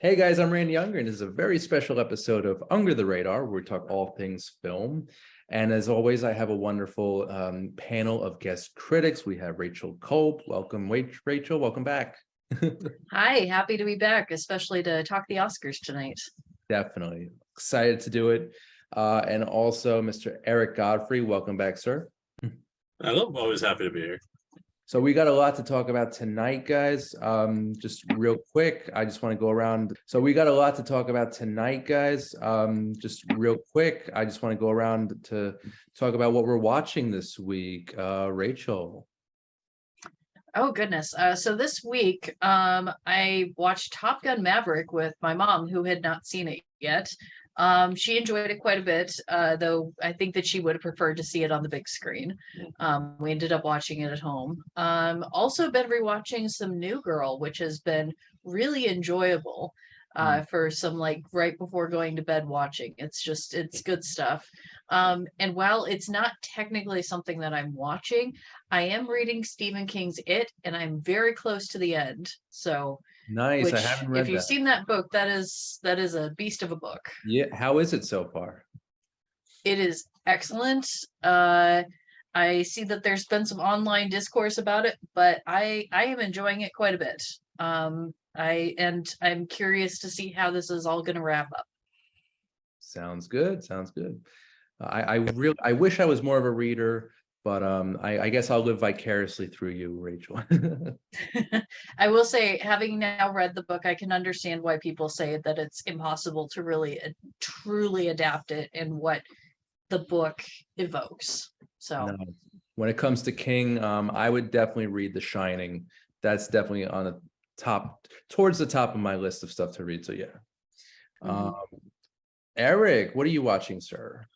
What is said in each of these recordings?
Hey guys, I'm Randy Unger, and this is a very special episode of Under the Radar, where we talk all things film. And as always, I have a wonderful panel of guest critics. We have Rachel Culp. Welcome, Rachel. Welcome back. Hi, happy to be back, especially to talk the Oscars tonight. Definitely excited to do it. And also, Mr. Eric Godfrey. Welcome back, sir. I'm always happy to be here. So we got a lot to talk about tonight, guys. Just real quick, I just want to go around. So we got a lot to talk about tonight, guys. Just real quick, I just want to go around to talk about what we're watching this week. Rachel. Oh, goodness. So this week, I watched Top Gun Maverick with my mom, who had not seen it yet. She enjoyed it quite a bit, though I think that she would have preferred to see it on the big screen. We ended up watching it at home. Also been rewatching some New Girl, which has been really enjoyable for some like right before going to bed watching. It's good stuff. And while it's not technically something that I'm watching, I am reading Stephen King's It, and I'm very close to the end. So Nice. which, I haven't read if you've that. seen that book, that is a beast of a book. Yeah. How is it so far? It is excellent. I see that there's been some online discourse about it, but I am enjoying it quite a bit. I'm curious to see how this is all going to wrap up. Sounds good. Sounds good. I wish I was more of a reader, but I guess I'll live vicariously through you, Rachel. I will say, having now read the book, I can understand why people say that it's impossible to really truly adapt it in what the book evokes. So No. When it comes to King, I would definitely read The Shining. That's definitely on the top, towards the top of my list of stuff to read. So yeah. Eric, what are you watching, sir?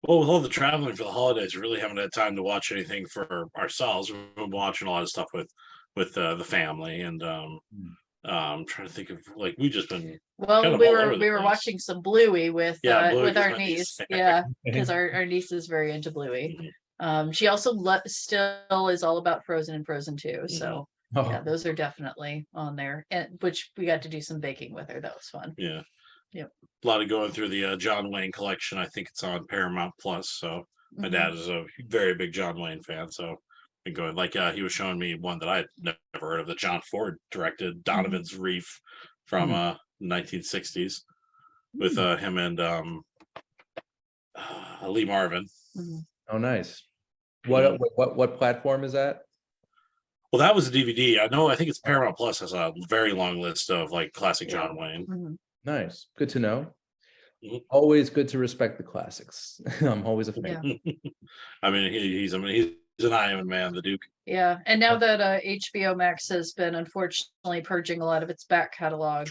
Well, with all the traveling for the holidays, we really haven't had time to watch anything for ourselves. We've been watching a lot of stuff with the family, and trying to think of like we just been. Well, kind of we all over the were place. watching some Bluey with Bluey with was our my niece. niece. Yeah, because our niece is very into Bluey. She also still is all about Frozen and Frozen 2. So yeah, those are definitely on there, and which we got to do some baking with her. That was fun. Yeah. Yep. A lot of going through the John Wayne collection. I think it's on Paramount Plus. So my dad is a very big John Wayne fan. So been going like he was showing me one that I'd never heard of, that John Ford directed, Donovan's Reef from 1960s with him and Lee Marvin. Oh, nice. What platform is that? Well, that was a DVD. I think it's Paramount Plus has a very long list of like classic John Wayne. Nice. Good to know. Always good to respect the classics. I'm always a fan. Yeah. I mean, he's an Iron Man, the Duke. Yeah, and now that HBO Max has been unfortunately purging a lot of its back catalog,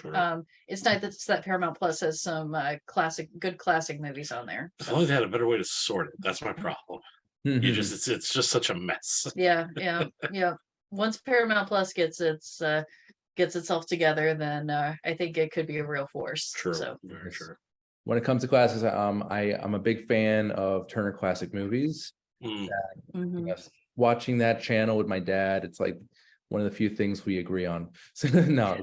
it's nice that Paramount Plus has some good classic movies on there. If only they had a better way to sort it. That's my problem. You just it's just such a mess. Yeah. Once Paramount Plus gets itself together, then I think it could be a real force. True. So. Very true. When it comes to classics, I'm a big fan of Turner Classic Movies. Watching that channel with my dad, it's like one of the few things we agree on. So no,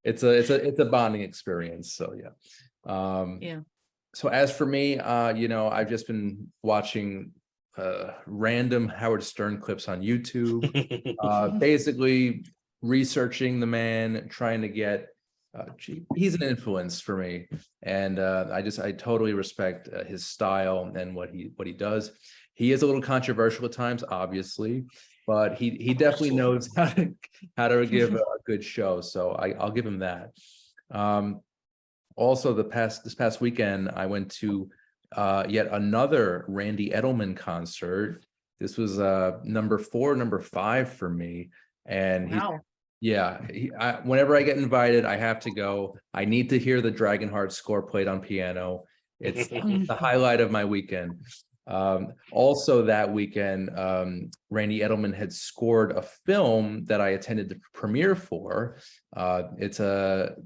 it's a bonding experience. So yeah. So as for me, I've just been watching random Howard Stern clips on YouTube, basically researching the man, trying to get he's an influence for me, and I totally respect his style and what he does. He is a little controversial at times, obviously, but he definitely knows how to give a good show. So I'll give him that. Also, this past weekend, I went to yet another Randy Edelman concert. This was number 5 for me, and wow. Whenever I get invited, I have to go. I need to hear the Dragonheart score played on piano. It's the highlight of my weekend. Also that weekend, Randy Edelman had scored a film that I attended the premiere for. It's a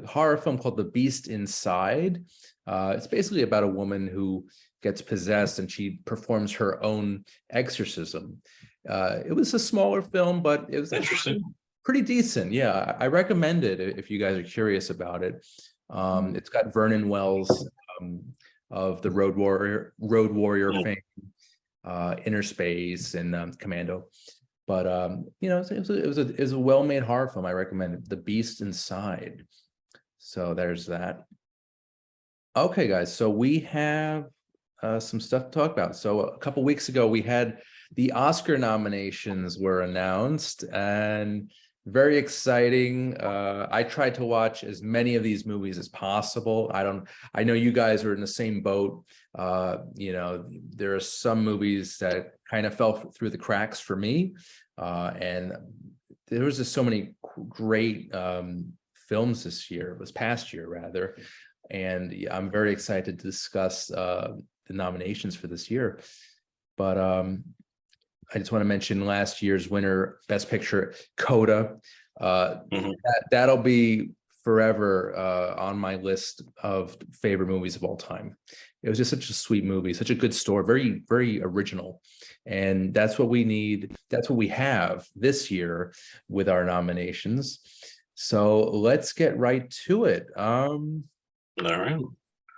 horror film called The Beast Inside. It's basically about a woman who gets possessed and she performs her own exorcism. It was a smaller film, but it was interesting. Pretty decent. Yeah, I recommend it if you guys are curious about it. It's got Vernon Wells of the Road Warrior Mm. fame, Inner Space, and Commando. But you know, it was a well-made horror film. I recommend it. The Beast Inside. So there's that. Okay, guys. So we have some stuff to talk about. So a couple weeks ago, we had the Oscar nominations were announced, and very exciting. I tried to watch as many of these movies as possible. I know you guys are in the same boat. You know, there are some movies that kind of fell through the cracks for me. And there was just so many great films this past year rather. And I'm very excited to discuss the nominations for this year. But I just want to mention last year's winner, Best Picture, Coda. That'll be forever on my list of favorite movies of all time. It was just such a sweet movie, such a good story, very, very original. And that's what we need. That's what we have this year with our nominations. So let's get right to it. All right.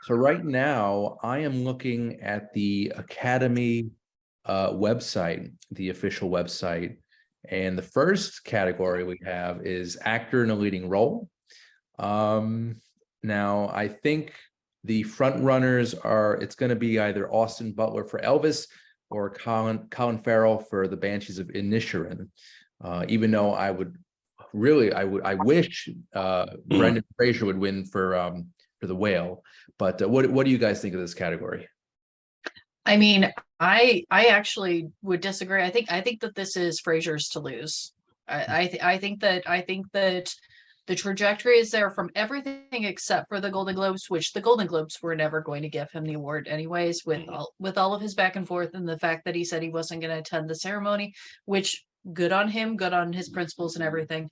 So right now, I am looking at the Academy website, the official website, and the first category we have is actor in a leading role. Now, I think the front runners it's going to be either Austin Butler for Elvis or Colin Farrell for The Banshees of Inisherin. Even though I wish Brendan Fraser would win for The Whale. But what do you guys think of this category? I mean, I actually would disagree. I think that this is Fraser's to lose. I think that the trajectory is there from everything except for the Golden Globes, which the Golden Globes were never going to give him the award anyways, with all of his back and forth and the fact that he said he wasn't going to attend the ceremony, which good on him, good on his principles and everything.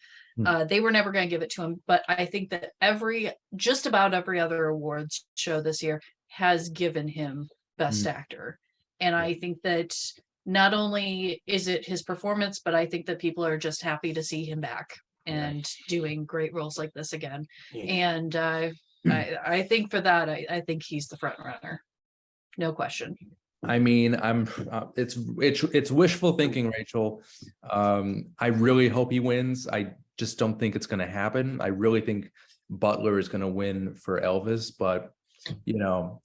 They were never going to give it to him. But I think that just about every other awards show this year has given him Best Actor. And I think that not only is it his performance, but I think that people are just happy to see him back and doing great roles like this again. And I think for that, I think he's the front runner. No question. I mean, it's wishful thinking, Rachel. I really hope he wins. I just don't think it's going to happen. I really think Butler is going to win for Elvis, but you know,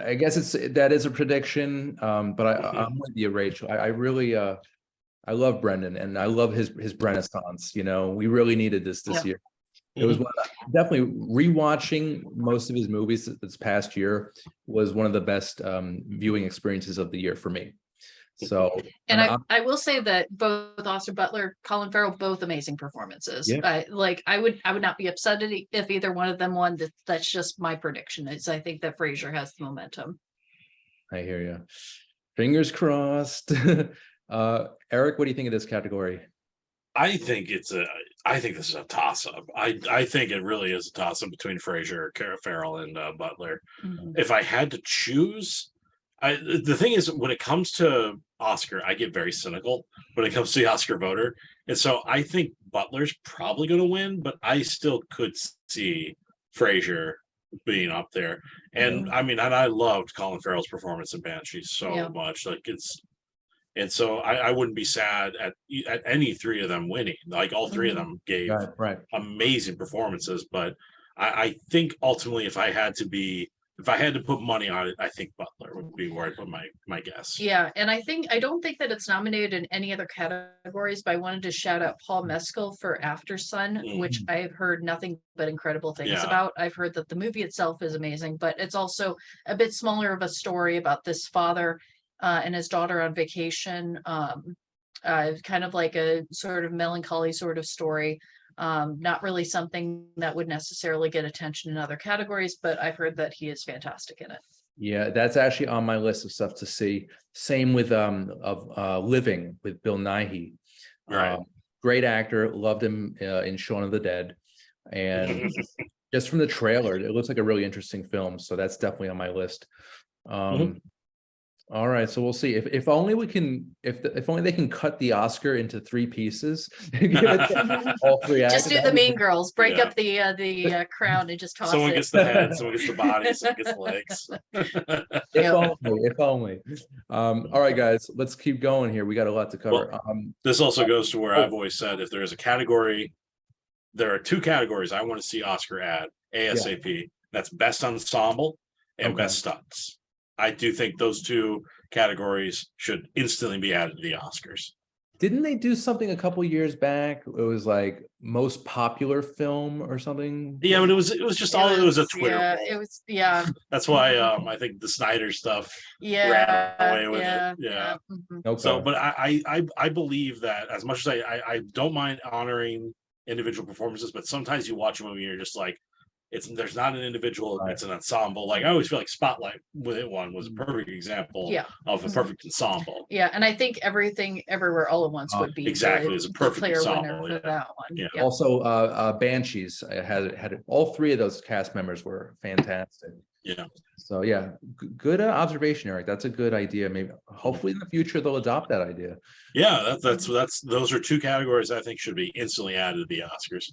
I guess that is a prediction. But I'm with you, Rachel. I really I love Brendan and I love his Renaissance. You know, we really needed this year. It was definitely rewatching most of his movies this past year was one of the best viewing experiences of the year for me. So, and I will say that both Austin Butler, Colin Farrell, both amazing performances. Yeah. I would not be upset if either one of them won. That's just my prediction. I think that Fraser has the momentum. I hear you. Fingers crossed. Eric, what do you think of this category? I think this is a toss-up. I think it really is a toss-up between Fraser, Farrell, and Butler. If I had to choose, the thing is, when it comes to Oscar, I get very cynical when it comes to the Oscar voter, and so I think Butler's probably going to win, but I still could see Fraser being up there. And I mean, and I loved Colin Farrell's performance in Banshees so much. And so I wouldn't be sad at any three of them winning. Like all three of them gave amazing performances. But I think ultimately, if I had to put money on it, I think Butler would be where I put my guess. Yeah, and I don't think that it's nominated in any other categories. But I wanted to shout out Paul Mescal for After Sun, which I've heard nothing but incredible things about. I've heard that the movie itself is amazing, but it's also a bit smaller of a story about this father and his daughter on vacation, kind of like a sort of melancholy sort of story. Not really something that would necessarily get attention in other categories, but I've heard that he is fantastic in it. Yeah, that's actually on my list of stuff to see. Same with Living with Bill Nighy. Great actor, loved him in Shaun of the Dead, and just from the trailer, it looks like a really interesting film. So that's definitely on my list. All right, so we'll see. If only we can, if only they can cut the Oscar into 3 pieces. Give it to all 3 Just actors. do the Mean Girls, break up the crown and just toss Someone it. gets the head, someone gets the body, someone gets the legs. If only, if only. All right, guys, let's keep going here. We got a lot to cover. This also goes to where I've always said, if there is a category, there are 2 categories I want to see Oscar add ASAP. That's best ensemble and best stunts. I do think those 2 categories should instantly be added to the Oscars. Didn't they do something a couple years back? It was like most popular film or something. Yeah, but it was just it was a Twitter. Yeah, poll. it was. Yeah. That's why I think the Snyder stuff Yeah. ran away with Yeah. it. Yeah. Okay. So, but I believe that as much as I don't mind honoring individual performances, but sometimes you watch a movie and you're just like, there's not an individual, it's an ensemble. Like I always feel like Spotlight with it one was a perfect example of a perfect ensemble. Yeah, and I think Everything Everywhere All at Once would be exactly is a perfect clear ensemble, winner for that one. Yeah. Also, Banshees had all 3 of those cast members were fantastic. Yeah. So yeah, good observation, Eric. That's a good idea. Maybe hopefully in the future they'll adopt that idea. Yeah, that's those are 2 categories I think should be instantly added to the Oscars.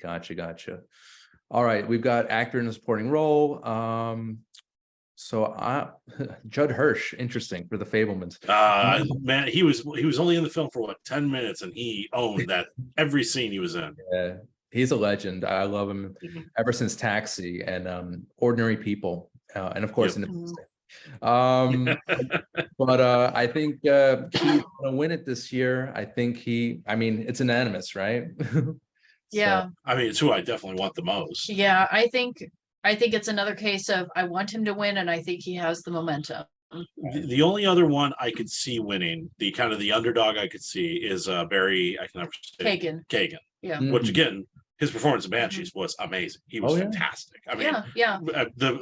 Gotcha. All right, we've got actor in a supporting role. Judd Hirsch, interesting for The Fabelmans. Man, he was only in the film for what 10 minutes, and he owned that every scene he was in. Yeah, he's a legend. I love him ever since Taxi and Ordinary People, and of course but I think he's gonna win it this year. I think it's unanimous, right? Yeah. I mean, it's who I definitely want the most. Yeah, I think it's another case of I want him to win, and I think he has the momentum. The only other one I could see winning, the kind of the underdog I could see, is Barry. I can never say Kagan. Yeah. Which again, his performance in Banshees was amazing. He was fantastic. I mean,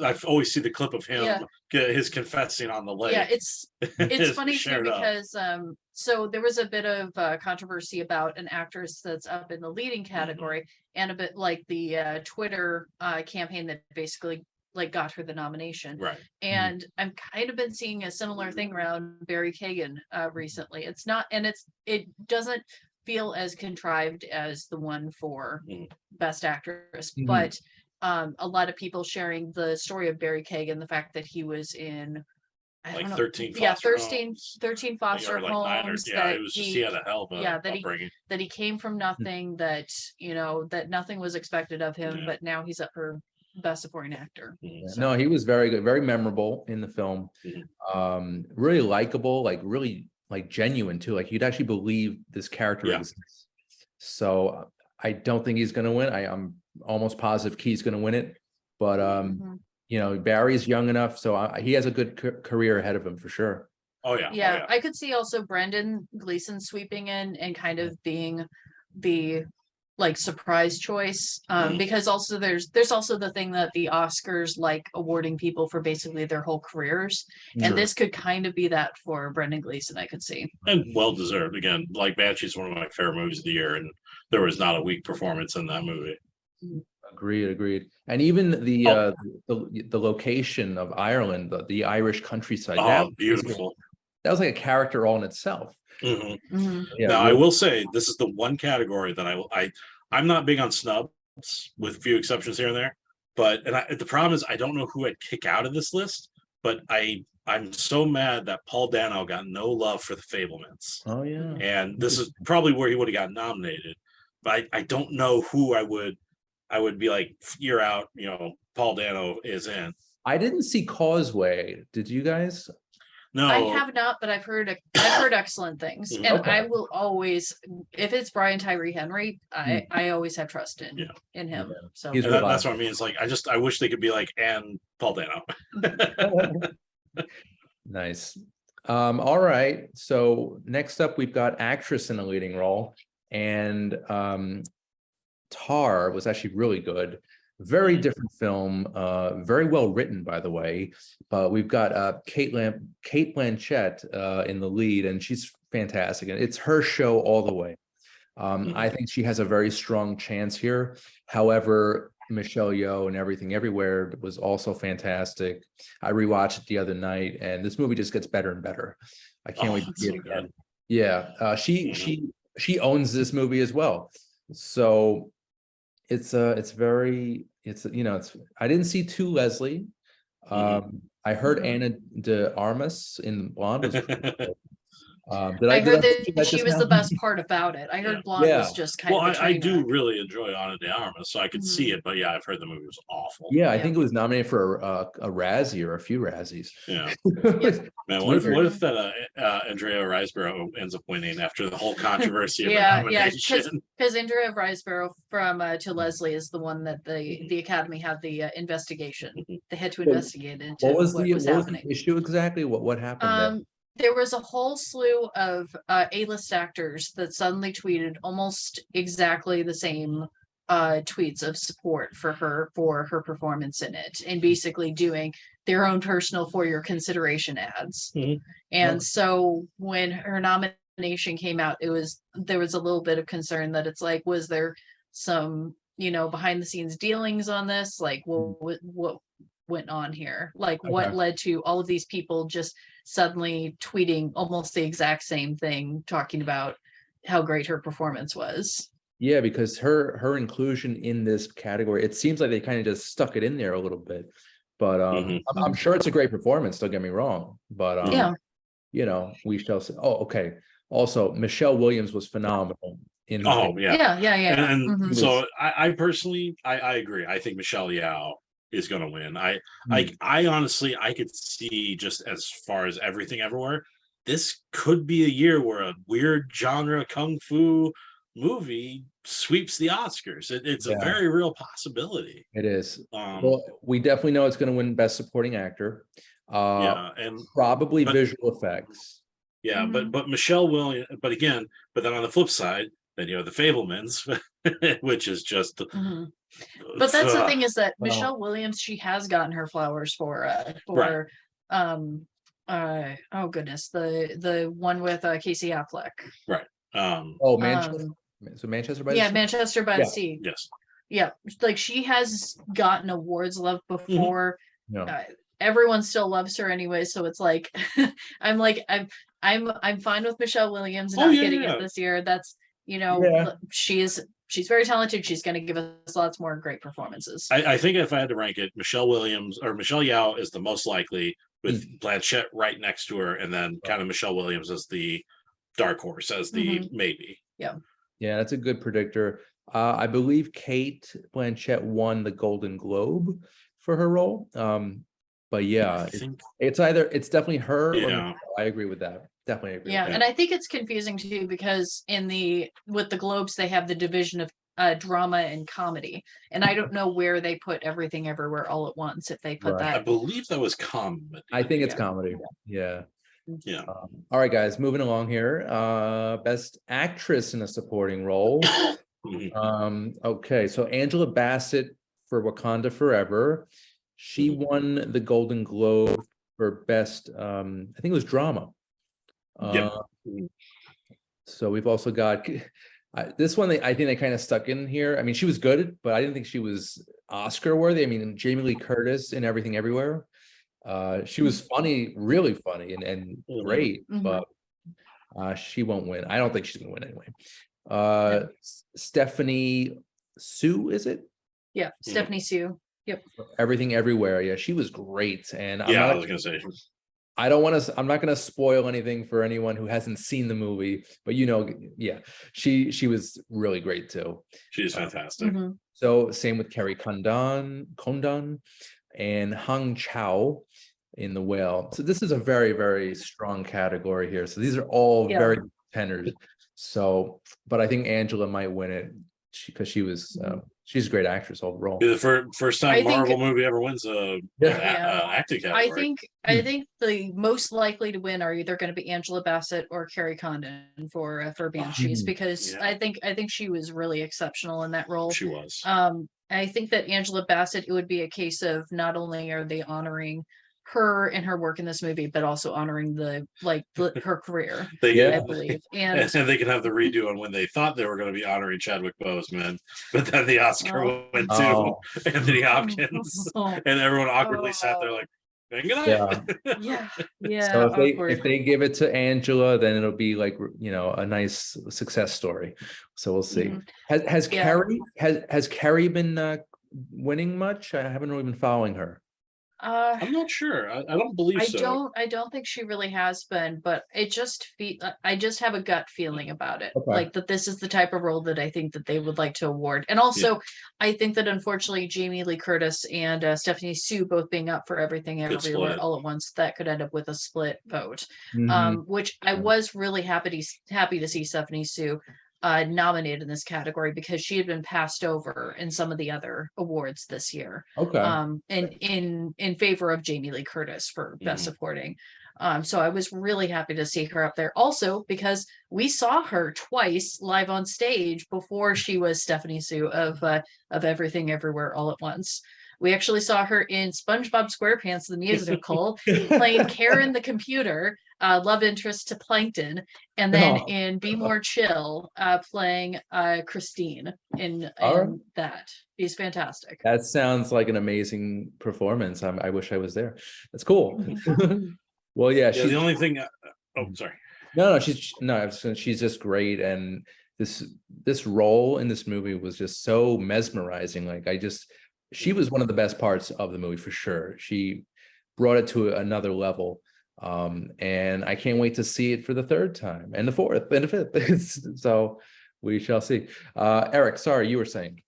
I've always seen the clip of him, his confessing on the lake. Yeah, it's funny too because so there was a bit of controversy about an actress that's up in the leading category, and a bit like the Twitter campaign that basically like got her the nomination. Right. And I'm kind of been seeing a similar thing around Barry Kagan recently. It's not, and it doesn't feel as contrived as the one for Best Actress, but a lot of people sharing the story of Barry Kagan, the fact that he was in 13 foster homes. 13 foster homes. Yeah, he had a hell of a upbringing. That he came from nothing, that that nothing was expected of him, but now he's up for Best Supporting Actor. So. No, he was very good, very memorable in the film. Really likable, like really like genuine too. Like you'd actually believe this character exists. So I don't think he's going to win. I'm almost positive Key's going to win it, but Barry's young enough, so he has a good career ahead of him for sure. Yeah. I could see also Brendan Gleeson sweeping in and kind of being the like surprise choice, because also there's also the thing that the Oscars like awarding people for basically their whole careers, and this could kind of be that for Brendan Gleeson. I could see, and well deserved. Again, like Banshee's one of my favorite movies of the year, and there was not a weak performance in that movie. Agreed. And even the location of Ireland, the Irish countryside. Oh, beautiful. That was like a character all in itself. Yeah, now I will say this is the one category that I'm not big on snubs, with a few exceptions here and there. But the problem is I don't know who I'd kick out of this list. But I'm so mad that Paul Dano got no love for The Fabelmans. Oh yeah. And this is probably where he would have got nominated. But I don't know who I would be like, you're out. Paul Dano is in. I didn't see Causeway. Did you guys? No, I have not, but I've heard excellent things, and I will always, if it's Brian Tyree Henry, I always have trust in him. Yeah. So that's what I mean. It's like I wish they could be like, and Paul Dano. Nice. All right. So next up, we've got actress in a leading role, and Tar was actually really good. Very different film, very well written, by the way. But we've got Cate Blanchett in the lead, and she's fantastic. And it's her show all the way. I think she has a very strong chance here. However, Michelle Yeoh and Everything Everywhere was also fantastic. I rewatched it the other night, and this movie just gets better and better. I can't wait to see it again. Yeah, she owns this movie as well. So it's very, I didn't see To Leslie. I heard Anna de Armas in Blonde was I heard that she was the best part about it. I heard Blonde was just kind of. I do really enjoy Ana de Armas, so I could see it, but yeah, I've heard the movie was awful. Yeah, I think it was nominated for a Razzie or a few Razzies. Yeah, man, what if that Andrea Riseborough ends up winning after the whole controversy of her nomination? Because Andrea Riseborough from To Leslie is the one that the Academy had the investigation. They had to investigate into what was happening. The issue exactly? What happened? There was a whole slew of A-list actors that suddenly tweeted almost exactly the same tweets of support for her performance in it, and basically doing their own personal for your consideration ads. And so when her nomination came out, there was a little bit of concern that it's like, was there some behind the scenes dealings on this? Like, what went on here? Like, what led to all of these people just suddenly tweeting almost the exact same thing, talking about how great her performance was? Yeah, because her inclusion in this category, it seems like they kind of just stuck it in there a little bit. But I'm sure it's a great performance, don't get me wrong. But we shall see. Oh, okay. Also, Michelle Williams was phenomenal in And so I personally I agree. I think Michelle Yeoh is going to win. I honestly, I could see, just as far as Everything Everywhere, this could be a year where a weird genre kung fu movie sweeps the Oscars. It's a very real possibility. It is. Well, we definitely know it's going to win Best Supporting Actor. And probably visual effects. Yeah, but Michelle Williams. But then on the flip side, then you have The Fabelmans, which is just. But that's the thing, is that Michelle Williams, she has gotten her flowers for oh goodness, the one with Casey Affleck. Right. Manchester. So Manchester by the Sea? Manchester by the Sea. Yes. Yeah, like she has gotten awards love before. Everyone still loves her anyway, so it's like I'm fine with Michelle Williams not getting it this year. That's she's very talented. She's going to give us lots more great performances. I think if I had to rank it, Michelle Williams or Michelle Yeoh is the most likely, with Blanchett right next to her, and then kind of Michelle Williams as the dark horse, as the maybe. Yeah, that's a good predictor. I believe Cate Blanchett won the Golden Globe for her role. But it's definitely her. Yeah, I agree with that. Definitely agree. Yeah, and I think it's confusing too, because with the Globes they have the division of drama and comedy, and I don't know where they put Everything Everywhere All at Once, if they put that. I believe that was comedy. I think it's comedy. Yeah. All right, guys, moving along here. Best Actress in a Supporting Role. Okay, so Angela Bassett for Wakanda Forever. She won the Golden Globe for best, I think it was drama. So we've also got this one. I think they kind of stuck in here. I mean, she was good, but I didn't think she was Oscar worthy. I mean, Jamie Lee Curtis in Everything Everywhere. She was funny, really funny, and great, but she won't win. I don't think she's gonna win anyway. Stephanie Sue, is it? Yeah, Stephanie Sue. Yep. Everything Everywhere. Yeah, she was great. And I was gonna say, I'm not gonna spoil anything for anyone who hasn't seen the movie, but she was really great too. She's fantastic. So same with Kerry Condon and Hong Chow in The Whale. So this is a very, very strong category here. So these are all very contenders. So, but I think Angela might win it because she's a great actress overall. The first time Marvel movie ever wins a acting category. I think the most likely to win are either going to be Angela Bassett or Kerry Condon for Banshees, because I think she was really exceptional in that role. She was. I think that Angela Bassett, it would be a case of not only are they honoring her and her work in this movie, but also honoring her career, They I believe. and they can have the redo on when they thought they were going to be honoring Chadwick Boseman, but then the Oscar went to Anthony Hopkins, and everyone awkwardly sat there like, yeah. So if they give it to Angela, then it'll be like, you know, a nice success story. So we'll see. Has Carrie been winning much? I haven't really been following her. I'm not sure. I don't believe so. I don't think she really has been, but I just have a gut feeling about it. Like that this is the type of role that I think that they would like to award. And also I think that unfortunately Jamie Lee Curtis and Stephanie Sue both being up for Everything Everywhere All at Once, that could end up with a split vote. Which I was really happy to see Stephanie Sue nominated in this category, because she had been passed over in some of the other awards this year. And in favor of Jamie Lee Curtis for Best Supporting. So I was really happy to see her up there. Also, because we saw her twice live on stage before she was Stephanie Sue of Everything Everywhere All at Once. We actually saw her in SpongeBob SquarePants, the musical, playing Karen the computer, love interest to Plankton, and then in Be More Chill, playing Christine in that. She's fantastic. That sounds like an amazing performance. I wish I was there. That's cool. Well, yeah. The only thing. Sorry. No, she's just great, and this role in this movie was just so mesmerizing. Like she was one of the best parts of the movie for sure. She brought it to another level. And I can't wait to see it for the third time and the fourth and the fifth. So we shall see. Eric, sorry, you were saying.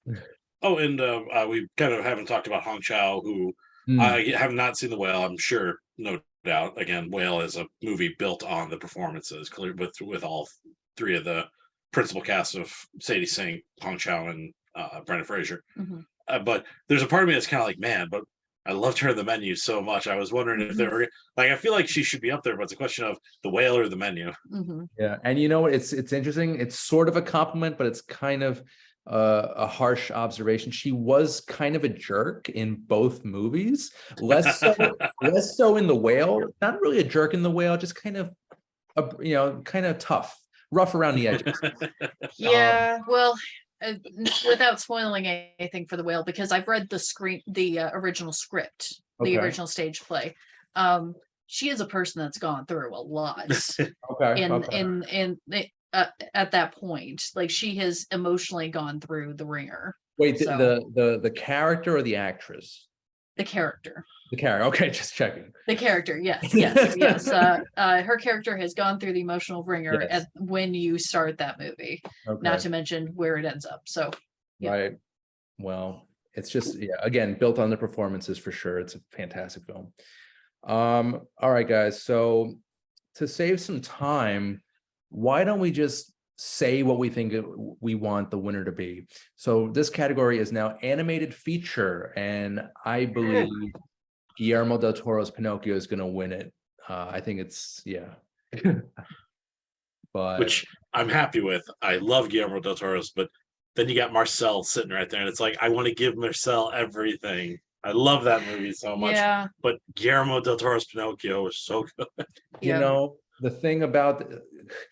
And we kind of haven't talked about Hong Chow, who I have not seen The Whale. I'm sure, no doubt. Again, Whale is a movie built on the performances, clear with all three of the principal cast of Sadie Sink, Hong Chow, and Brendan Fraser. But there's a part of me that's kind of like, man, but I loved her in The Menu so much. I was wondering if they were like, I feel like she should be up there, but it's a question of The Whale or The Menu. Yeah, and you know what? It's interesting. It's sort of a compliment, but it's kind of a harsh observation. She was kind of a jerk in both movies. Less so in The Whale. Not really a jerk in The Whale, just kind of kind of tough, rough around the edges. Well. Without spoiling anything for The Whale, because I've read the original script, the original stage play. She is a person that's gone through a lot. At that point, like she has emotionally gone through the ringer. Wait, the character or the actress? The character. The character. Okay, just checking. The character. Yes. Her character has gone through the emotional ringer when you start that movie. Not to mention where it ends up. So. Right. Well, it's just again built on the performances for sure. It's a fantastic film. All right, guys. So to save some time, why don't we just say what we think we want the winner to be? So this category is now animated feature, and I believe Guillermo del Toro's Pinocchio is going to win it. I think it's but which I'm happy with. I love Guillermo del Toro's, but then you got Marcel sitting right there, and it's like I want to give Marcel everything. I love that movie so much. But Guillermo del Toro's Pinocchio was so good. You know, the thing about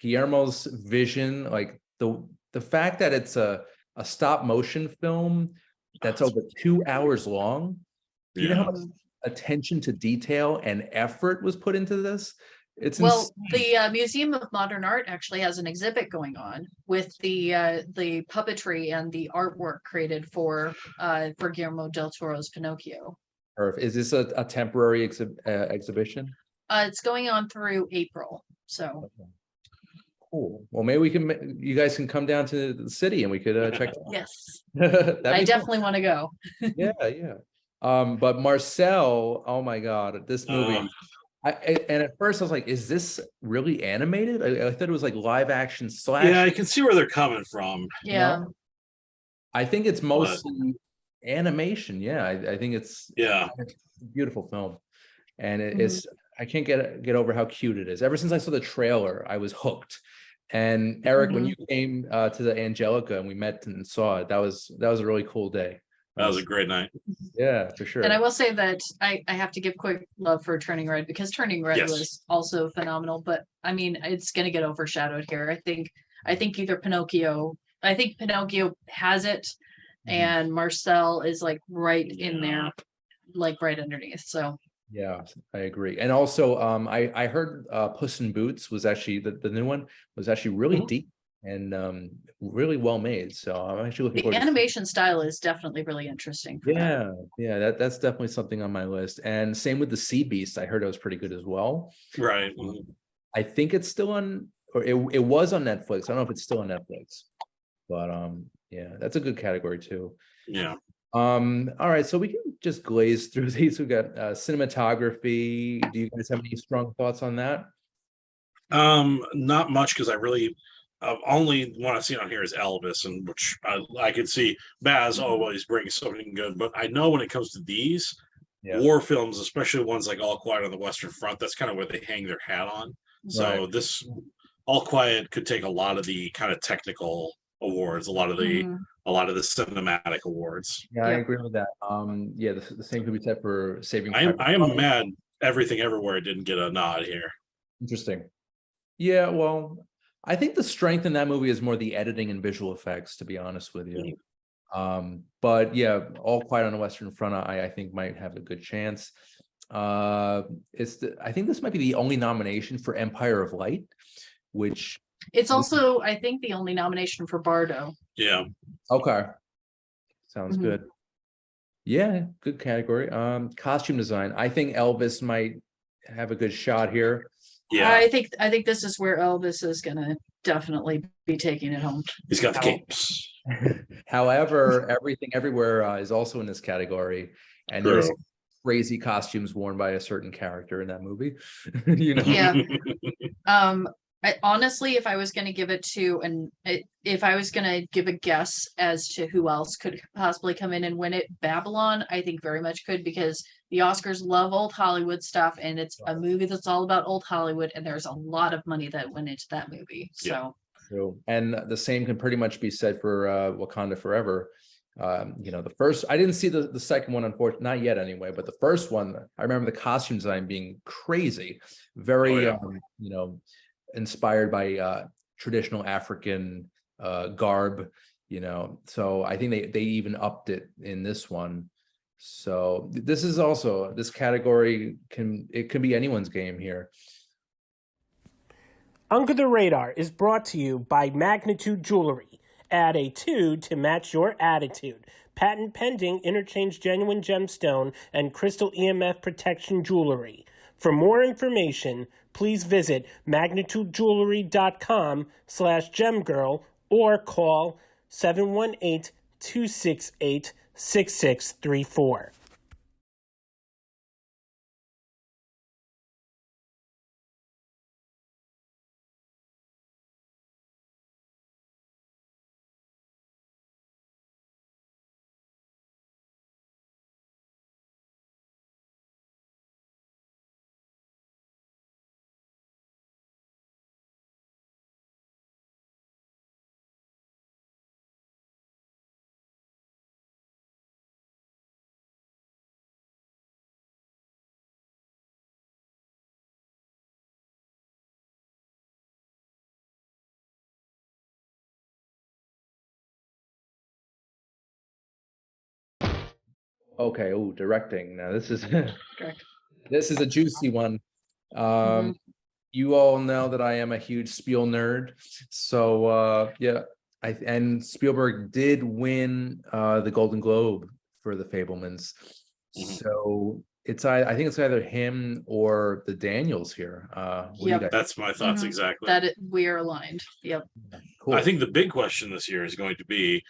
Guillermo's vision, like the fact that it's a stop motion film that's over 2 hours long. You know how much attention to detail and effort was put into this? It's insane. The Museum of Modern Art actually has an exhibit going on with the puppetry and the artwork created for Guillermo del Toro's Pinocchio. Perfect. Is this a temporary exhibition? It's going on through April. So. Cool. Well, maybe you guys can come down to the city and we could check it out. Yes. I definitely want to go. Yeah. But Marcel, oh my God, this movie. And at first I was like, is this really animated? I thought it was like live action / Yeah, I can see where they're coming from. Yeah. You know? I think it's mostly animation. Yeah, I think it's a beautiful film. And it's I can't get over how cute it is. Ever since I saw the trailer, I was hooked. And Eric, when you came to the Angelica and we met and saw it, that was a really cool day. That was a great night. Yeah, for sure. And I will say that I have to give quick love for Turning Red, because Turning Red was also phenomenal. But I mean, it's going to get overshadowed here. I think either Pinocchio. I think Pinocchio has it, and Marcel is like right in there, like right underneath. So yeah, I agree. And also, I heard Puss in Boots was actually the new one was actually really deep and really well made. So I'm actually looking the forward animation style is definitely really interesting. For that. Yeah, that's definitely something on my list. And same with the Sea Beast. I heard it was pretty good as well. Right. I think it's still on, or it was on Netflix. I don't know if it's still on Netflix, but yeah, that's a good category too. Yeah. All right, so we can just glaze through these. We got cinematography. Do you guys have any strong thoughts on that? Not much, because I really only one I've seen on here is Elvis, and which I could see Baz always brings something good, but I know when it comes to these war films, especially ones like All Quiet on the Western Front, that's kind of what they hang their hat on. So this All Quiet could take a lot of the kind of technical awards, a lot of the cinematic awards. Yeah, I agree with that. Yeah, the same could be said for Saving I Private am Ryan. mad Everything Everywhere didn't get a nod here. Interesting. Yeah, well, I think the strength in that movie is more the editing and visual effects, to be honest with you. But yeah, All Quiet on the Western Front, I think might have a good chance. I think this might be the only nomination for Empire of Light, which it's also, I think, the only nomination for Bardo. Yeah. Okay. Sounds good. Yeah, good category. Costume design. I think Elvis might have a good shot here. Yeah. I think this is where Elvis is gonna definitely be taking it home. He's got the capes. However, Everything Everywhere is also in this category, and there's crazy costumes worn by a certain character in that movie. You know. Yeah. Honestly, if I was going to give it to, if I was going to give a guess as to who else could possibly come in and win it, Babylon, I think very much could, because the Oscars love old Hollywood stuff, and it's a movie that's all about old Hollywood, and there's a lot of money that went into that movie. So, and the same can pretty much be said for Wakanda Forever. You know, the first, I didn't see the second one, unfortunately, not yet anyway, but the first one, I remember the costume design being crazy, very, you know, inspired by traditional African garb, you know. So I think they even upped it in this one. So this is also, this category can be anyone's game here. Under the Radar is brought to you by Magnitude Jewelry. Add a 2 to match your attitude. Patent pending, interchange genuine gemstone and crystal EMF protection jewelry. For more information, please visit magnitudejewelry.com/gemgirl or call 718-268-6634. Okay, oh, directing. Now this is this is a juicy one. You all know that I am a huge Spiel nerd, so yeah, and Spielberg did win the Golden Globe for The Fabelmans, so I think it's either him or the Daniels here. That's my thoughts exactly. That we are aligned. Yep. Cool. I think the big question this year is going to be: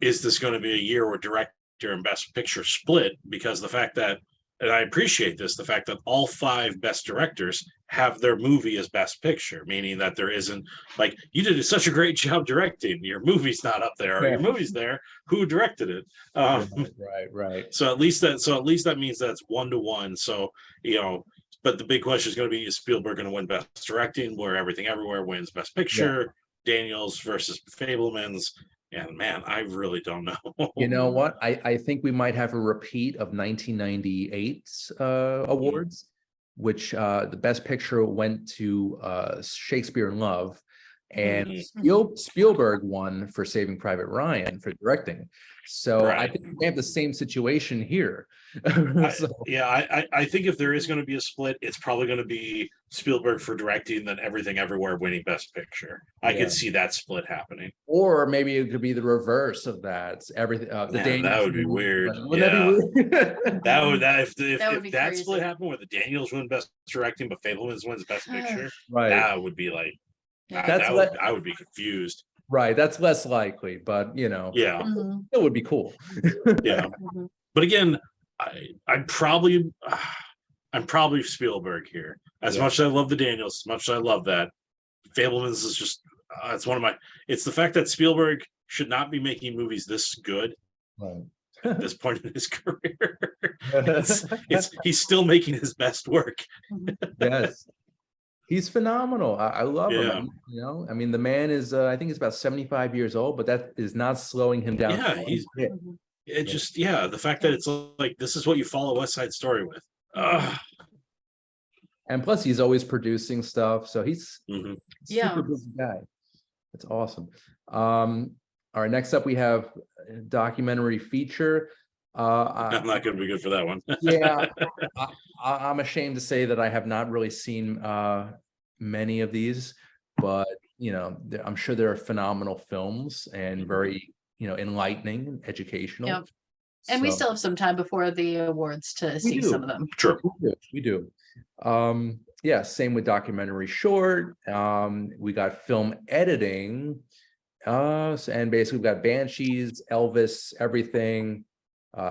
is this going to be a year where director and best picture split? Because the fact that, and I appreciate this, the fact that all 5 best directors have their movie as best picture, meaning that there isn't, like, you did such a great job directing, your movie's not up there, or your movie's there, who directed it? Right. So at least that means that's 1-to-1. So, you know, but the big question is going to be: is Spielberg going to win best directing, where Everything Everywhere wins best picture? Daniels versus Fabelmans. And man, I really don't know. You know what? I think we might have a repeat of 1998's awards, which the best picture went to Shakespeare in Love, and Spielberg won for Saving Private Ryan for directing. So I think we have the same situation here. I think if there is going to be a split, it's probably going to be Spielberg for directing, then Everything Everywhere winning Best Picture. I could see that split happening. Or maybe it could be the reverse of that. Everything that would be weird. Wouldn't that be weird? If that split happened where the Daniels win Best Directing, but Fablemans wins Best Picture, right? That would be like I would be confused. Right, that's less likely, but you know, it would be cool. Yeah, but again, I'm probably Spielberg here. As much as I love the Daniels, as much as I love that, Fablemans is just it's one of my. It's the fact that Spielberg should not be making movies this good at this point in his career. He's still making his best work. Yes. He's phenomenal. I love him. You know, I mean, the man is, I think he's about 75 years old, but that is not slowing him down. Yeah, the fact that it's like, this is what you follow West Side Story with. And plus, he's always producing stuff. So he's super busy guy. That's awesome. All right, next up, we have a documentary feature. I'm not going to be good for that one. I'm ashamed to say that I have not really seen many of these, but you know, I'm sure there are phenomenal films and very, you know, enlightening and educational. Yep. And we still have some time before the awards to see some of them. Sure, we do. Same with documentary short. We got film editing, and basically we've got Banshees, Elvis, everything.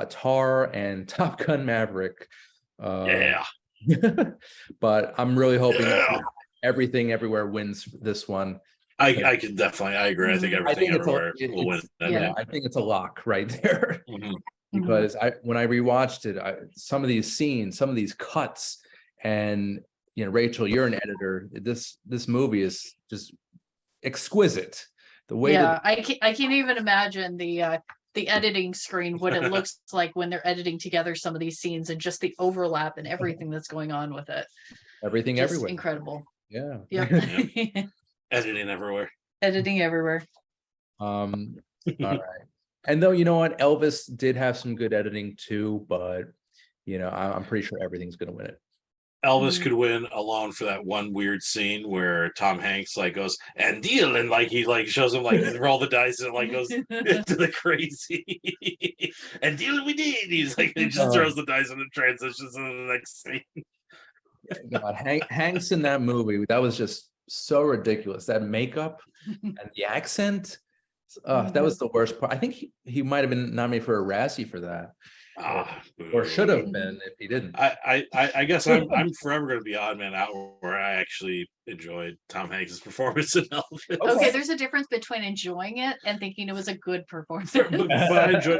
Tar and Top Gun Maverick. But I'm really hoping that Everything Everywhere wins this one. I can definitely, I agree. I think Everything Everywhere will win. I think it's a lock right there. Because when I rewatched it, some of these scenes, some of these cuts, and you know, Rachel, you're an editor. This movie is just exquisite. The way I can't even imagine the editing screen, what it looks like when they're editing together some of these scenes, and just the overlap and everything that's going on with it. Everything just Everywhere. Incredible. Yeah. Yep. Editing everywhere. Editing everywhere. All right. And though, you know what, Elvis did have some good editing too, but you know, I'm pretty sure Everything's going to win it. Elvis could win alone for that one weird scene where Tom Hanks like goes and deal, and like he like shows him like roll the dice and like goes into the crazy and deal we did. He's like he just throws the dice and it transitions to the next scene. God, Hanks in that movie, that was just so ridiculous. That makeup and the accent, that was the worst part. I think he might have been nominated for a Razzie for that. Or should have been if he didn't. I guess I'm forever going to be odd man out where I actually enjoyed Tom Hanks' performance in Elvis. Okay, there's a difference between enjoying it and thinking it was a good performance. But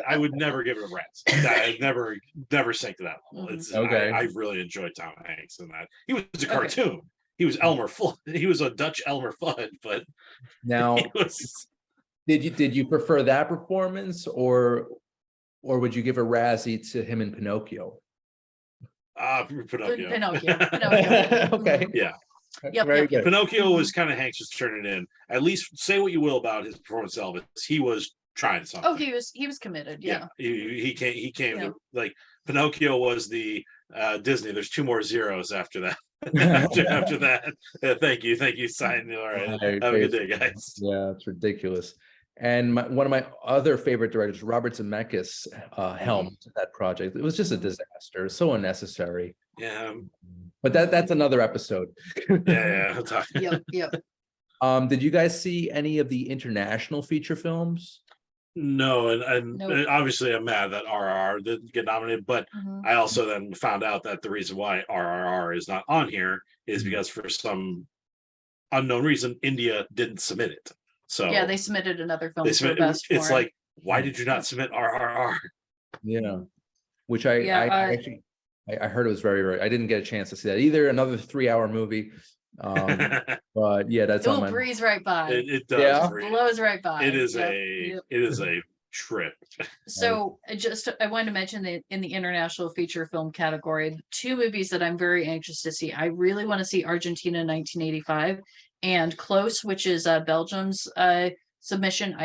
I would never give it a rest. I'd never sink to that level. It's I really enjoyed Tom Hanks in that. He was a cartoon. He was Elmer Fudd. He was a Dutch Elmer Fudd, but now did you prefer that performance or would you give a Razzie to him in Pinocchio? Pinocchio. Okay. Yeah. Very good. Pinocchio was kind of Hanks just turning in. At least say what you will about his performance, Elvis. He was trying something. Oh, he was committed. Yeah. He came to, like Pinocchio was the Disney. There's 2 more zeros after that. after that. Thank you. Sign. All right. Have a good day, guys. Yeah, it's ridiculous. And one of my other favorite directors, Robert Zemeckis, helmed that project. It was just a disaster, so unnecessary. Yeah, but that's another episode. Yeah. Yep. Did you guys see any of the international feature films? No, and Nope. Obviously I'm mad that RRR didn't get nominated, but I also then found out that the reason why RRR is not on here is because for some unknown reason India didn't submit it. So yeah, they submitted another film for best. It's like, why did you not submit RRR? Yeah, which I actually heard it was very, very. I didn't get a chance to see that either. Another 3-hour movie, But yeah, that's on It'll my. breeze right by. It does. Yeah. Blows right by. It is Yep, a yep. it is a trip. So I wanted to mention that in the international feature film category, 2 movies that I'm very anxious to see. I really want to see Argentina 1985 and Close, which is Belgium's submission.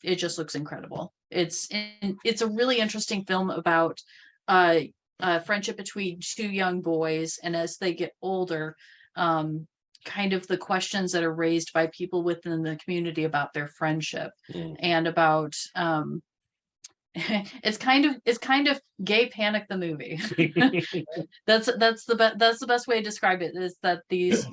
It just looks incredible. It's a really interesting film about friendship between 2 young boys, and as they get older, kind of the questions that are raised by people within the community about their friendship and about it's kind of gay panic the movie. that's the best way to describe it, is that these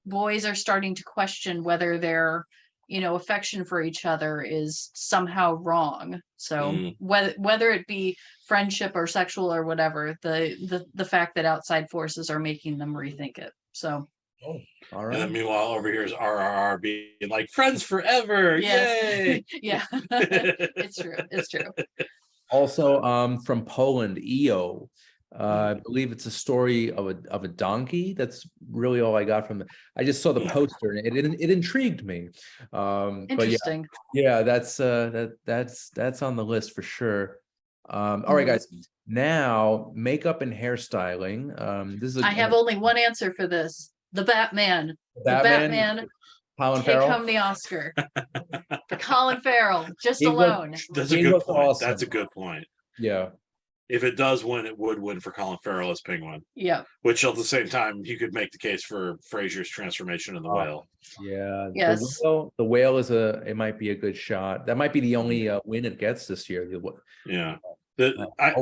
boys are starting to question whether their affection for each other is somehow wrong. So whether it be friendship or sexual or whatever, the fact that outside forces are making them rethink it. So All right. And then meanwhile, over here is RRR being like friends forever. Yay! Yeah. It's true. Also, from Poland, EO. I believe it's a story of a donkey. That's really all I got from it. I just saw the poster and it intrigued me. But Interesting. yeah, that's on the list for sure. All right, guys. Now, makeup and hairstyling. This is I have only one answer for this. The Batman. Batman. Colin Take Farrell. home the Oscar. Colin Farrell, just He alone. That's a He good looks point. awesome. That's a good point. Yeah. If it does win, it would win for Colin Farrell as Penguin. Yeah. Which at the same time, you could make the case for Fraser's transformation in the whale. Yeah. Yes. The whale is it might be a good shot. That might be the only win it gets this year. Yeah. I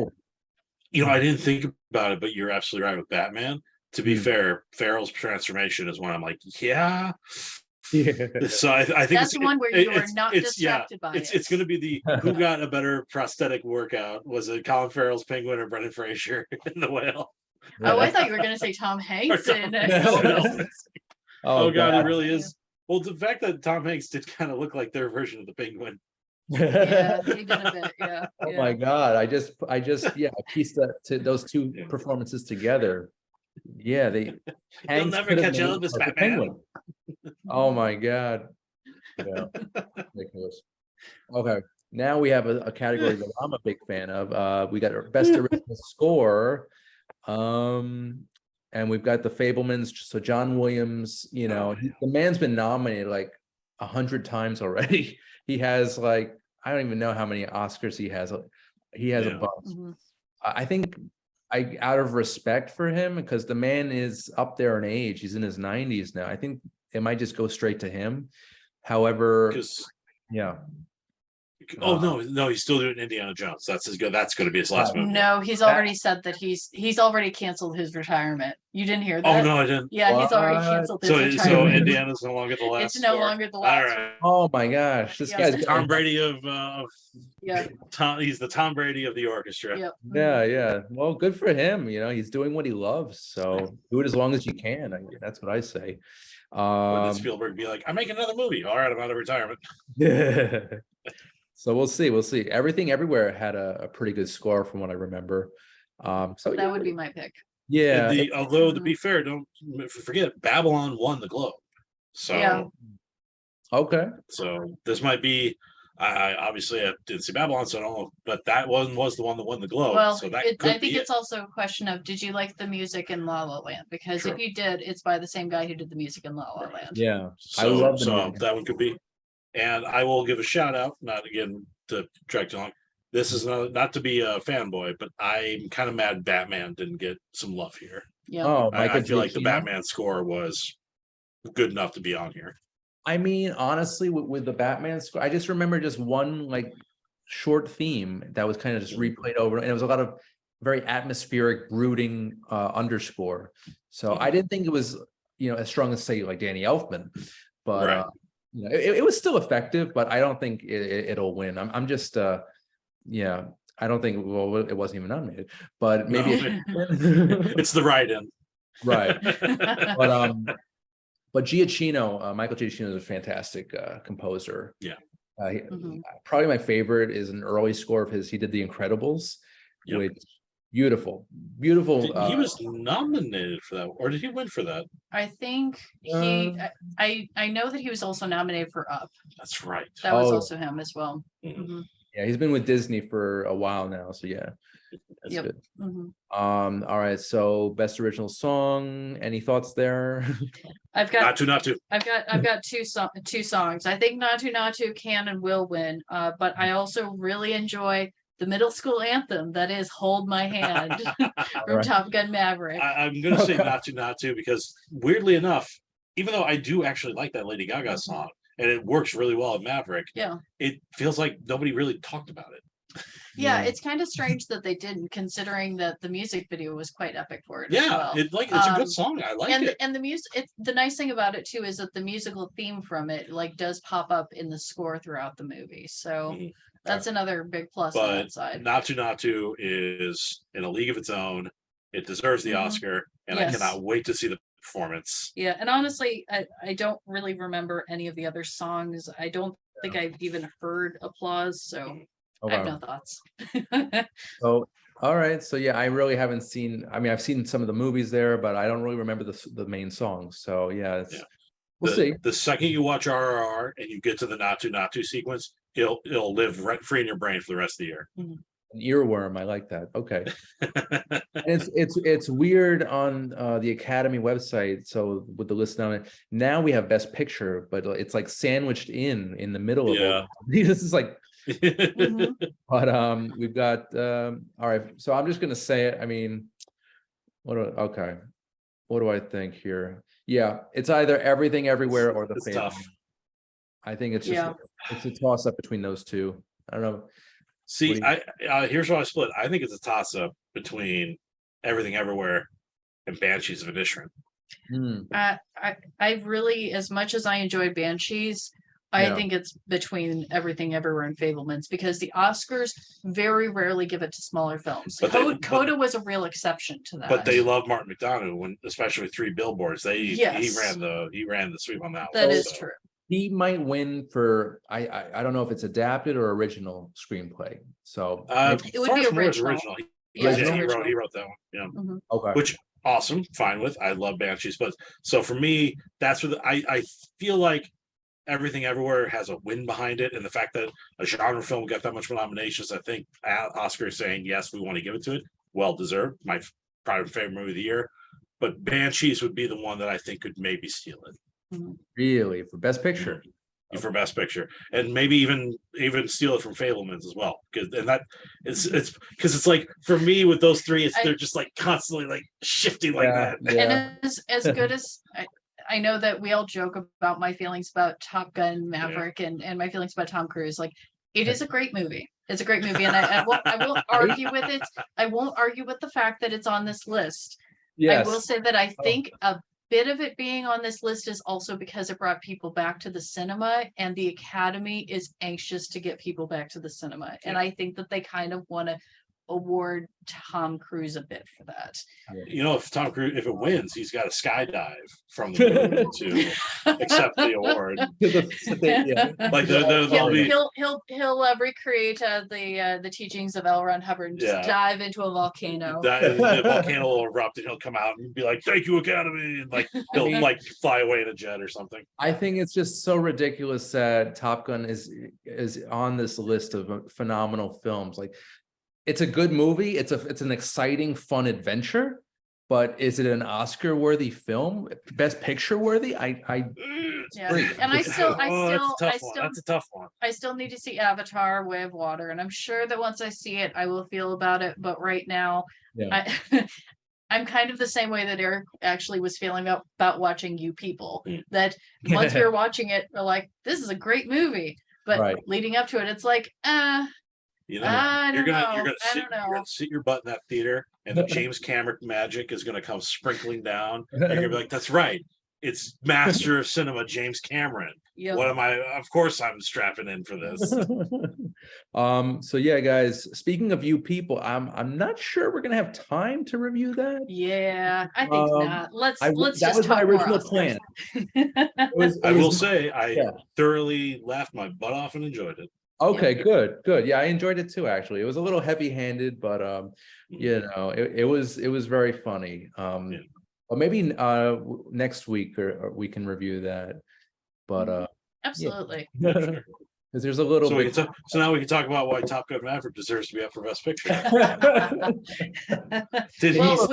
didn't think about it, but you're absolutely right with Batman. To be fair, Farrell's transformation is when I'm like, yeah. So I think that's the one where you are not distracted by it. It's going to be the who got a better prosthetic workout. Was it Colin Farrell's Penguin or Brendan Fraser in the whale? Oh, I thought you were going to say Tom Hanks in Oh God, it really is. Well, the fact that Tom Hanks did kind of look like their version of the Penguin. Yeah, he did a bit. Yeah. Oh my God, I just pieced that to those 2 performances together. Yeah, You'll never catch Elvis, Batman. Oh my God. Yeah. Ridiculous. Okay. Now we have a category that I'm a big fan of. We got our best original score. And we've got the Fablemans. So John Williams, the man's been nominated like 100 times already. He has I don't even know how many Oscars he has. He has a bunch. I think out of respect for him, because the man is up there in age, he's in his 90s now. I think it might just go straight to him. However, yeah. Oh no, he's still doing Indiana Jones. That's going to be his last movie. No, he's already said that he's already canceled his retirement. You didn't hear that? Oh no, I didn't. Yeah, he's already canceled his retirement. So Indiana's no longer the last. It's no longer the last. All right. Oh my gosh, this guy's Tom Brady of he's the Tom Brady of the orchestra. Yep. Yeah. Well, good for him. He's doing what he loves. So do it as long as you can. That's what I say. When did Spielberg be like, I'm making another movie? All right, I'm out of retirement. Yeah. So we'll see. Everything Everywhere had a pretty good score from what I remember. So that would be my pick. Yeah. Although to be fair, don't forget Babylon won the Globe. So okay. So this might be. I obviously didn't see Babylon, so I don't know. But that one was the one that won the Globe. Well, so that I think it's also a question of, did you like the music in La La Land? Because if you did, it's by the same guy who did the music in La La Land. Yeah, I love that one could be. And I will give a shout out, not again to drag too long. This is not to be a fanboy, but I'm kind of mad Batman didn't get some love here. Yeah. Oh, I feel like the Batman score was good enough to be on here. I mean, honestly, with the Batman score, I just remember just one short theme that was kind of just replayed over, and it was a lot of very atmospheric, brooding underscore. So I didn't think it was as strong as say like Danny Elfman, but right. It was still effective, but I don't think it'll win. I'm just I don't think it wasn't even nominated, but maybe it's the write-in. Right. But Giacchino, Michael Giacchino is a fantastic composer. Yeah. Probably my favorite is an early score of his. He did The Incredibles, which Beautiful. He was nominated for that, or did he win for that? I think I know that he was also nominated for Up. That's right. That was also him as well. Mhm. Yeah, he's been with Disney for a while now, so yeah, that's Yep. good. Mhm. All right, so best original song. Any thoughts there? I've got Natu. I've got two songs. I think Natu can and will win. But I also really enjoy the middle school anthem that is "Hold My Hand" from Right. Top Gun Maverick. I'm gonna say Natu because weirdly enough, even though I do actually like that Lady Gaga song and it works really well at Maverick, Yeah. it feels like nobody really talked about it. Yeah, it's kind of strange that they didn't, considering that the music video was quite epic for it as Yeah, well. it's a good song. I like it. And the music, the nice thing about it too is that the musical theme from it like does pop up in the score throughout the movie. So Mhm. that's another big plus on But that side. Natu is in a league of its own. It deserves the Oscar, and I Yes. cannot wait to see the performance. Yeah, and honestly, I don't really remember any of the other songs. I don't think I've even heard Applause, so I have no thoughts. So, all right. So yeah, I really haven't seen. I mean, I've seen some of the movies there, but I don't really remember the main songs. So yeah, we'll see. The second you watch RRR and you get to the Natu sequence, it'll live rent free in your brain for the rest of the year. An earworm. I like that. Okay. It's weird on the Academy website. So with the list on it, now we have Best Picture, but it's like sandwiched in the middle of all. This is like. But we've got all right. So I'm just gonna say it. I mean, what do I think here? Yeah, it's either Everything Everywhere or The Fabelmans. Tough. I think it's just it's a toss up between those two. I don't know. See, here's where I split. I think it's a toss up between Everything Everywhere and Banshees of Inisherin. I really, as much as I enjoyed Banshees, I think it's between Everything Everywhere and Fabelmans, because the Oscars very rarely give it to smaller films. Coda was a real exception to that. But they love Martin McDonough, especially with 3 Billboards. He ran the sweep on that. That is true. He might win for I don't know if it's adapted or original screenplay. So it would be original. He wrote that one. Yeah. Okay. Which awesome, fine with. I love Banshees, but so for me, that's where I feel like Everything Everywhere has a win behind it, and the fact that a genre film got that much nominations, I think Oscar is saying yes, we want to give it to it. Well deserved. My probably favorite movie of the year, but Banshees would be the one that I think could maybe steal it. Really, for Best Picture? For Best Picture, and maybe even steal it from Fabelmans as well, because it's like for me with those three, they're just like constantly like shifting like that. And as good as I know that we all joke about my feelings about Top Gun Maverick and my feelings about Tom Cruise. Like, it is a great movie. It's a great movie, and I won't argue with it. I won't argue with the fact that it's on this list. Yes. I will say that I think a bit of it being on this list is also because it brought people back to the cinema, and the Academy is anxious to get people back to the cinema. And I think that they kind of want to award Tom Cruise a bit for that. You know, if it wins, he's got to skydive from the moon to accept the award. Like he'll recreate the teachings of L. Ron Hubbard and just dive into a volcano. The volcano will erupt and he'll come out and be like, "Thank you, Academy," and like he'll like fly away in a jet or something. I think it's just so ridiculous that Top Gun is on this list of phenomenal films. Like, it's a good movie. It's an exciting, fun adventure, but is it an Oscar-worthy film? Best Picture worthy? And that's a tough one. I still need to see Avatar: Way of Water, and I'm sure that once I see it, I will feel about it. But right now, I'm kind of the same way that Eric actually was feeling about watching You People. That once we were watching it, we're like, "This is a great movie," but leading up to it, it's like, You know, you're gonna sit your butt in that theater, and the James Cameron magic is gonna come sprinkling down. You're gonna be like, "That's right, it's master of cinema, James Cameron." Yep. What am I? Of course, I'm strapping in for this. So yeah, guys. Speaking of You People, I'm not sure we're gonna have time to review that. Yeah, I think not. Let's that just was talk my original more plan. I will say I thoroughly laughed my butt off and enjoyed it. Okay, good. Yeah, I enjoyed it too, actually. It was a little heavy-handed, but you know, it was very funny. Yeah. Or maybe next week or we can review that. But Absolutely. Yeah, sure. because there's a little So bit. so now we can talk about why Top Gun Maverick deserves to be up for Best Picture. Did Well,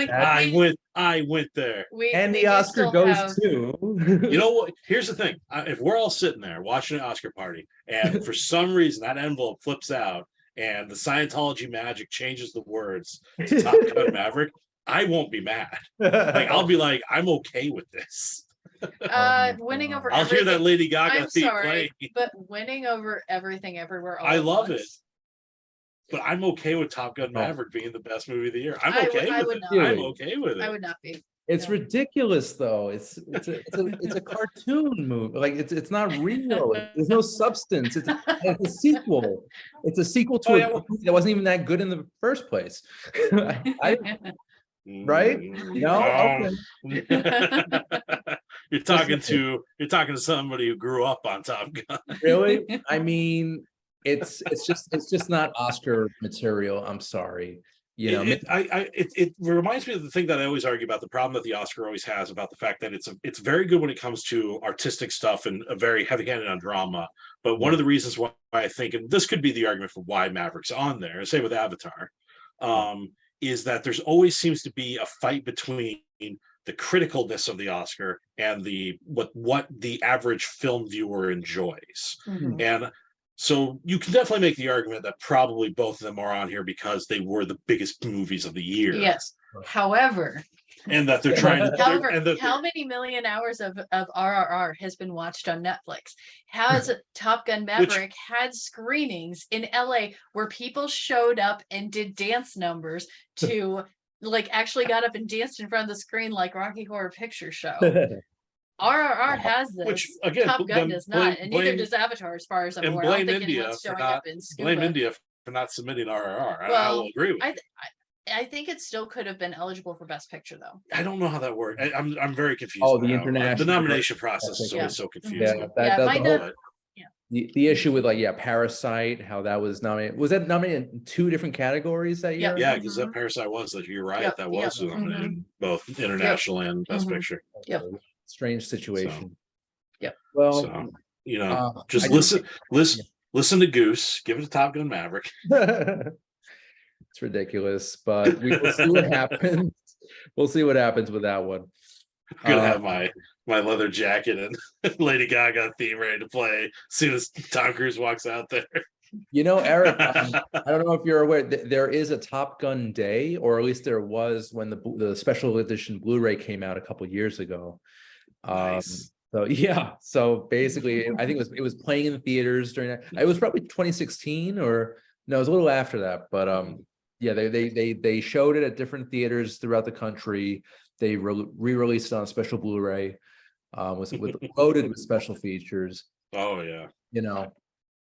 I went there. And we the do Oscar still goes have- to. You know what? Here's the thing: if we're all sitting there watching an Oscar party, and for some reason that envelope flips out, and the Scientology magic changes the words to Top Gun Maverick, I won't be mad. Like I'll be like, I'm okay with this. winning over I'll hear that everything. Lady Gaga I'm theme sorry, playing. but winning over everything everywhere. All I at love once, it. But I'm okay with Top Gun Oh. Maverick being the best movie of the year. I'm I okay with would it. not. I'm okay with it. I would not be. It's No. ridiculous, though. It's a cartoon movie. Like it's not real. There's no substance. It's a sequel. It's a sequel to Oh, a yeah, movie that wasn't even that good in the first place. Right? No? Okay. You're talking to somebody who grew up on Top Gun. Really? I mean, it's just not Oscar material. I'm sorry. You know, It reminds me of the thing that I always argue about, the problem that the Oscar always has about the fact that it's very good when it comes to artistic stuff and a very heavy-handed on drama. But one of the reasons why I think, and this could be the argument for why Maverick's on there, say with Avatar, is that there's always seems to be a fight between the criticalness of the Oscar and what the average film viewer enjoys. Mhm. And so you can definitely make the argument that probably both of them are on here because they were the biggest movies of the year. Yes. However, And that they're trying to how many million hours of RRR has been watched on Netflix? Has Top Gun Maverick had screenings in LA where people showed up and did dance numbers to like actually got up and danced in front of the screen like Rocky Horror Picture Show? RRR has this. Which again, Top Gun does not, and neither does Avatar, as far as I'm and aware. I don't blame think India anyone's for showing not up in scuba. blame India for not submitting RRR. I Well, will agree with you. I think it still could have been eligible for Best Picture, though. I don't know how that works. I'm very confused. Oh, the now. international- the nomination process is Yeah. always so Mhm. confusing. Yeah, Yeah, that's might the not- whole- the issue with Parasite, how that was nominated. Was that nominated in 2 different categories that year? Yeah, because that Parasite was that. You're right. Yep, That was yep, nominated both international and Best Mhm. Picture. Yep. Strange situation. Yep. Well, So just I listen to Goose. Give it a Top Gun Maverick. it's ridiculous, but we will see what happens. We'll see what happens with that one. I'm gonna have my leather jacket and Lady Gaga theme ready to play as soon as Tom Cruise walks out there. You know, Eric, I don't know if you're aware, there is a Top Gun Day, or at least there was when the special edition Blu-ray came out a couple years ago. Nice. So basically, I think it was playing in the theaters during that. It was probably 2016, or no, it was a little after that. But they showed it at different theaters throughout the country. They re-released it on a special Blu-ray, loaded with special features. Oh yeah. You know,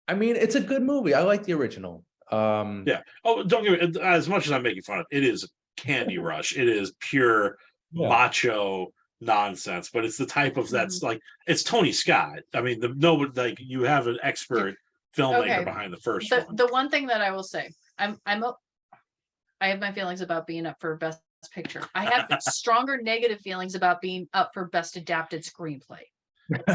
I mean, it's a good movie. I like the original. Yeah. Oh, don't get me. As much as I'm making fun of it, it is Candy Rush. It is pure macho nonsense. But it's the type of that's like it's Tony Scott. I mean, you have an expert filmmaker behind the first one. The one thing that I will say, I have my feelings about being up for Best Picture. I have stronger negative feelings about being up for Best Adapted Screenplay.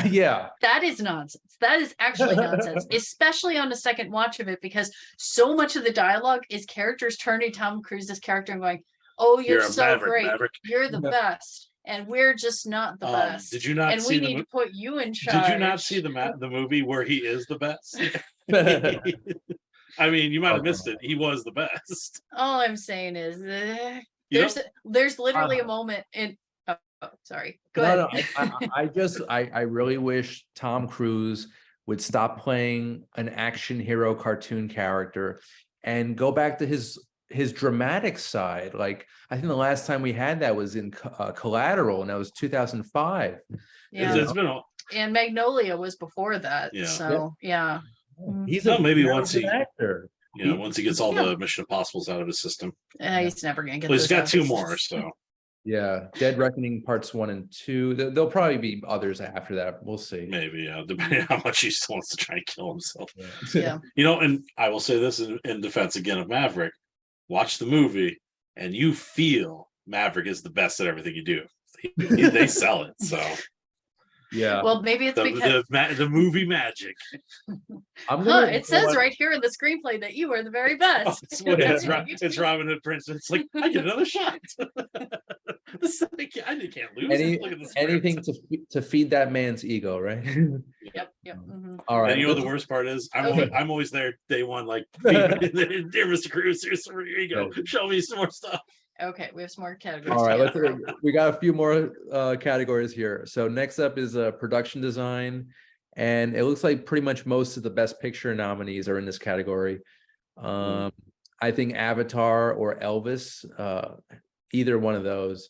Yeah, that is nonsense. That is actually nonsense, especially on the second watch of it, because so much of the dialogue is characters turning Tom Cruise's character and going, "Oh, you're so great, you're the best, and we're just not the best." Did you not? And we need to put you in charge. Did you not see the movie where he is the best? I mean, you might have missed it. He was the best. All I'm saying is, there's literally a moment in. Oh, sorry. Go ahead. I really wish Tom Cruise would stop playing an action hero cartoon character and go back to his dramatic side. Like, I think the last time we had that was in Collateral, and that was 2005. Yeah, it's been and Magnolia was before that. Yeah. So yeah. He's maybe once he actor. Once he gets all the Mission Impossibles out of his system. He's never gonna get. Well, he's got 2 more, so. Yeah, Dead Reckoning parts 1 and 2. There'll probably be others after that. We'll see. Maybe, depending on how much he still wants to try and kill himself. Yeah. And I will say this in defense again of Maverick: watch the movie, and you feel Maverick is the best at everything you do. They sell it, so. Yeah. Well, maybe it's because the movie magic. It says right here in the screenplay that you are the very best. It's Robin Hood Prince. It's like, I get another shot. I can't lose. Look at the anything to feed that man's ego, right? Yep. Mm-hmm. All right. And the worst part is I'm always there day one, like, dear Mr. Cruz, here's some of your ego. Show me some more stuff. Okay, we have some more categories. All right, we got a few more categories here. So next up is production design, and it looks like pretty much most of the Best Picture nominees are in this category. I think Avatar or Elvis, either one of those,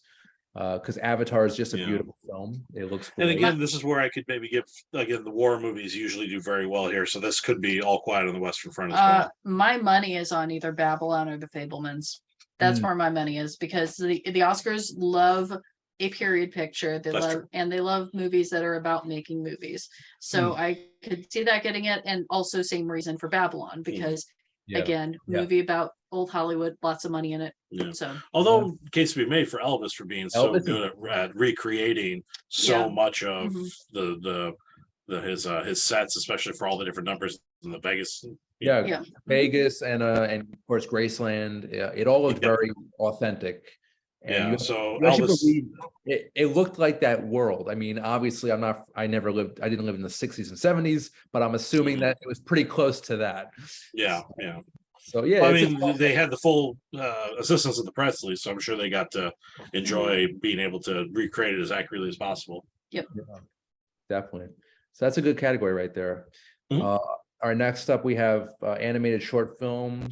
because Avatar is just a beautiful film. It looks great. And again, this is where I could maybe give, again, the war movies usually do very well here, so this could be All Quiet on the Western Front as well. My money is on either Babylon or The Fabelmans. That's where my money is, because the Oscars love a period picture. They love movies that are about making movies. So I could see that getting it, and also same reason for Babylon, because movie about old Hollywood, lots of money in it. Yeah. So although case to be made for Elvis for being so good at recreating so much of his sets, especially for all the different numbers in the Vegas. Vegas and of course Graceland. It all looked very authentic. And so Elvis, it looked like that world. I mean, obviously, I didn't live in the 60s and 70s, but I'm assuming that it was pretty close to that. So I mean, they had the full assistance of the press release, so I'm sure they got to enjoy being able to recreate it as accurately as possible. Definitely. So that's a good category right there. Our next up, we have animated short film.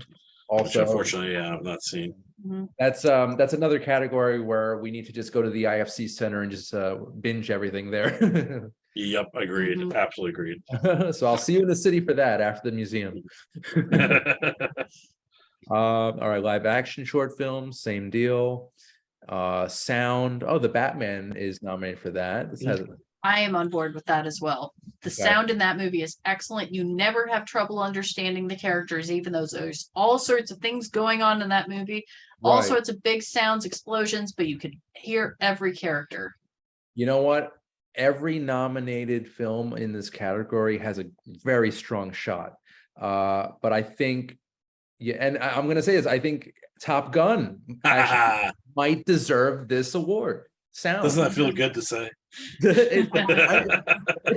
Also, which unfortunately, I've not seen. That's another category where we need to just go to the IFC Center and just binge everything there. Yep, agreed. Absolutely agreed. So I'll see you in the city for that after the museum. All right, live action short films, same deal. Sound. The Batman is nominated for that. I am on board with that as well. The sound in that movie is excellent. You never have trouble understanding the characters, even though there's all sorts of things going on in that movie, all sorts of big sounds, explosions, but you could hear every character. You know what? Every nominated film in this category has a very strong shot. But I think, and I'm going to say this, I think Top Gun actually might deserve this award. Sound. Doesn't that feel good to say? It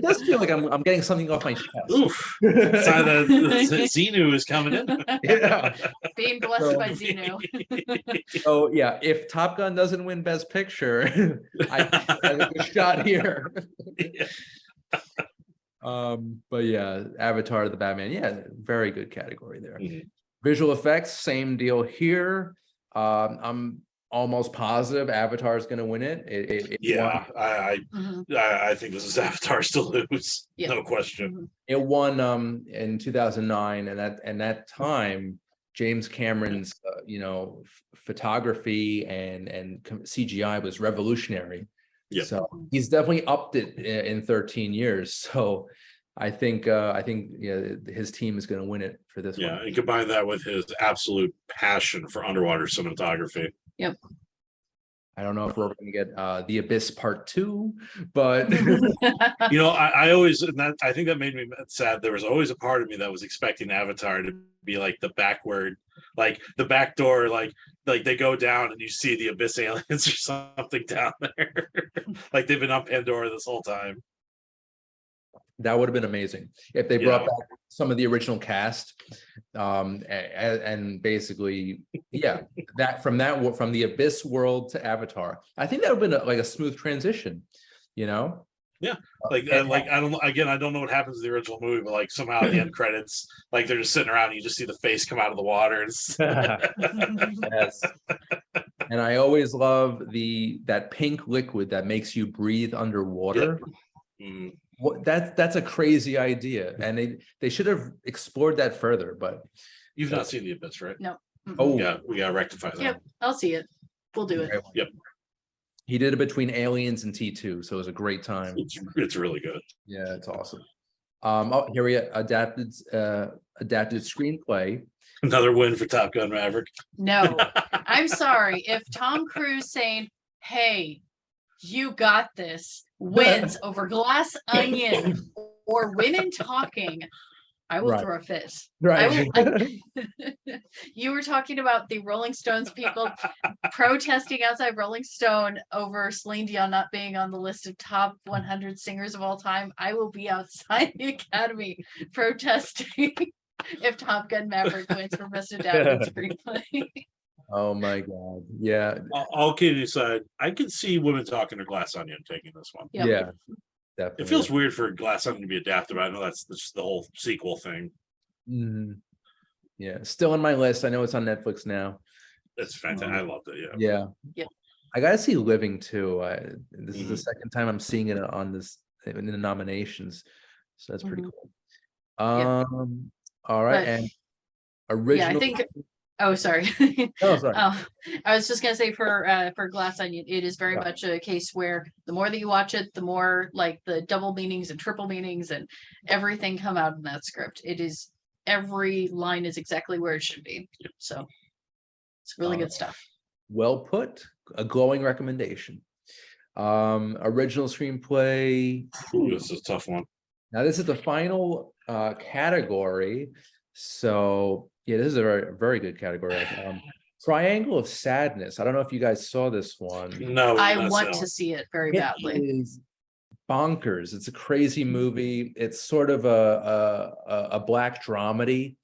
does feel like I'm getting something off my chest. Oof. Sign that Xenu is coming in. Being blessed by Xenu. So if Top Gun doesn't win Best Picture, I have a shot here. But Avatar, the Batman, very good category there. Visual effects, same deal here. I'm almost positive Avatar is going to win it. I think this is Avatar's to lose, no question. It won in 2009, and that time James Cameron's photography and CGI was revolutionary. So he's definitely upped it in 13 years. So I think his team is going to win it for this one. And combine that with his absolute passion for underwater cinematography. Yep. I don't know if we're going to get The Abyss Part 2, but I always, I think that made me sad. There was always a part of me that was expecting Avatar to be like the backward, like the back door, like they go down and you see the Abyss aliens or something down there, like they've been on Pandora this whole time. That would have been amazing if they brought back some of the original cast, and basically, that from the Abyss world to Avatar. I think that would have been a smooth transition, I don't know what happens in the original movie, but like somehow at the end credits, like they're just sitting around and you just see the face come out of the water. Yes. And I always love that pink liquid that makes you breathe underwater. That's a crazy idea, and they should have explored that further. But you've not seen The Abyss, right? No. Oh yeah, we gotta rectify that. Yep, I'll see it. We'll do it. Yep. He did it between Aliens and T2, so it was a great time. It's really good. Yeah, it's awesome. Oh, here we adapted screenplay. Another win for Top Gun Maverick. No, I'm sorry. If Tom Cruise saying, "Hey, you got this," wins over Glass Onion or Women Talking, I will throw a fit. Right. You were talking about the Rolling Stones people protesting outside Rolling Stone over Celine Dion not being on the list of top 100 singers of all time. I will be outside the Academy protesting if Top Gun Maverick wins for Best Adapted Screenplay. Oh my God. Yeah. All kidding aside, I could see Women Talking to Glass Onion taking this one. Yep. Yeah. Definitely. It feels weird for Glass Onion to be adapted, but I know that's the whole sequel thing. Yeah, still on my list. I know it's on Netflix now. It's fantastic. I loved it. Yeah. I gotta see Living too. This is the second time I'm seeing it on this in the nominations, so that's pretty cool. All right, and original. Yeah, I think. Oh, sorry. Oh, sorry. I was just gonna say for Glass Onion, it is very much a case where the more that you watch it, the more like the double meanings and triple meanings and everything come out in that script. It is every line is exactly where it should be. So it's really good stuff. Well put. A glowing recommendation. Original screenplay. Ooh, this is a tough one. Now this is the final category. So yeah, this is a very, very good category. Triangle of Sadness. I don't know if you guys saw this one. No, I want to see it very badly. It is bonkers. It's a crazy movie. It's sort of a black dramedy.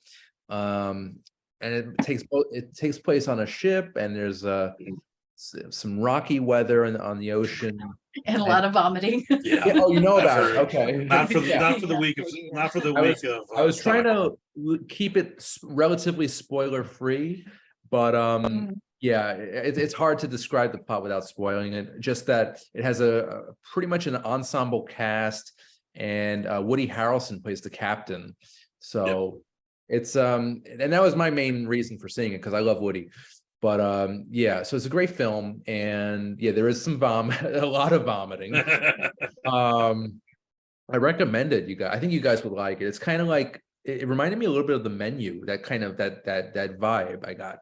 And it takes place on a ship, and there's some rocky weather on the ocean. And a lot of vomiting. Yeah. Oh, you know about it. Okay. Not for the week of. I was trying to keep it relatively spoiler free, but yeah, it's hard to describe the plot without spoiling it. Just that it has a pretty much an ensemble cast, and Woody Harrelson plays the captain. So it's and that was my main reason for seeing it, because I love Woody. But yeah, so it's a great film, and yeah, there is some a lot of vomiting. I recommend it, you guys. I think you guys would like it. It's kind of like it reminded me a little bit of The Menu, that kind of that vibe I got.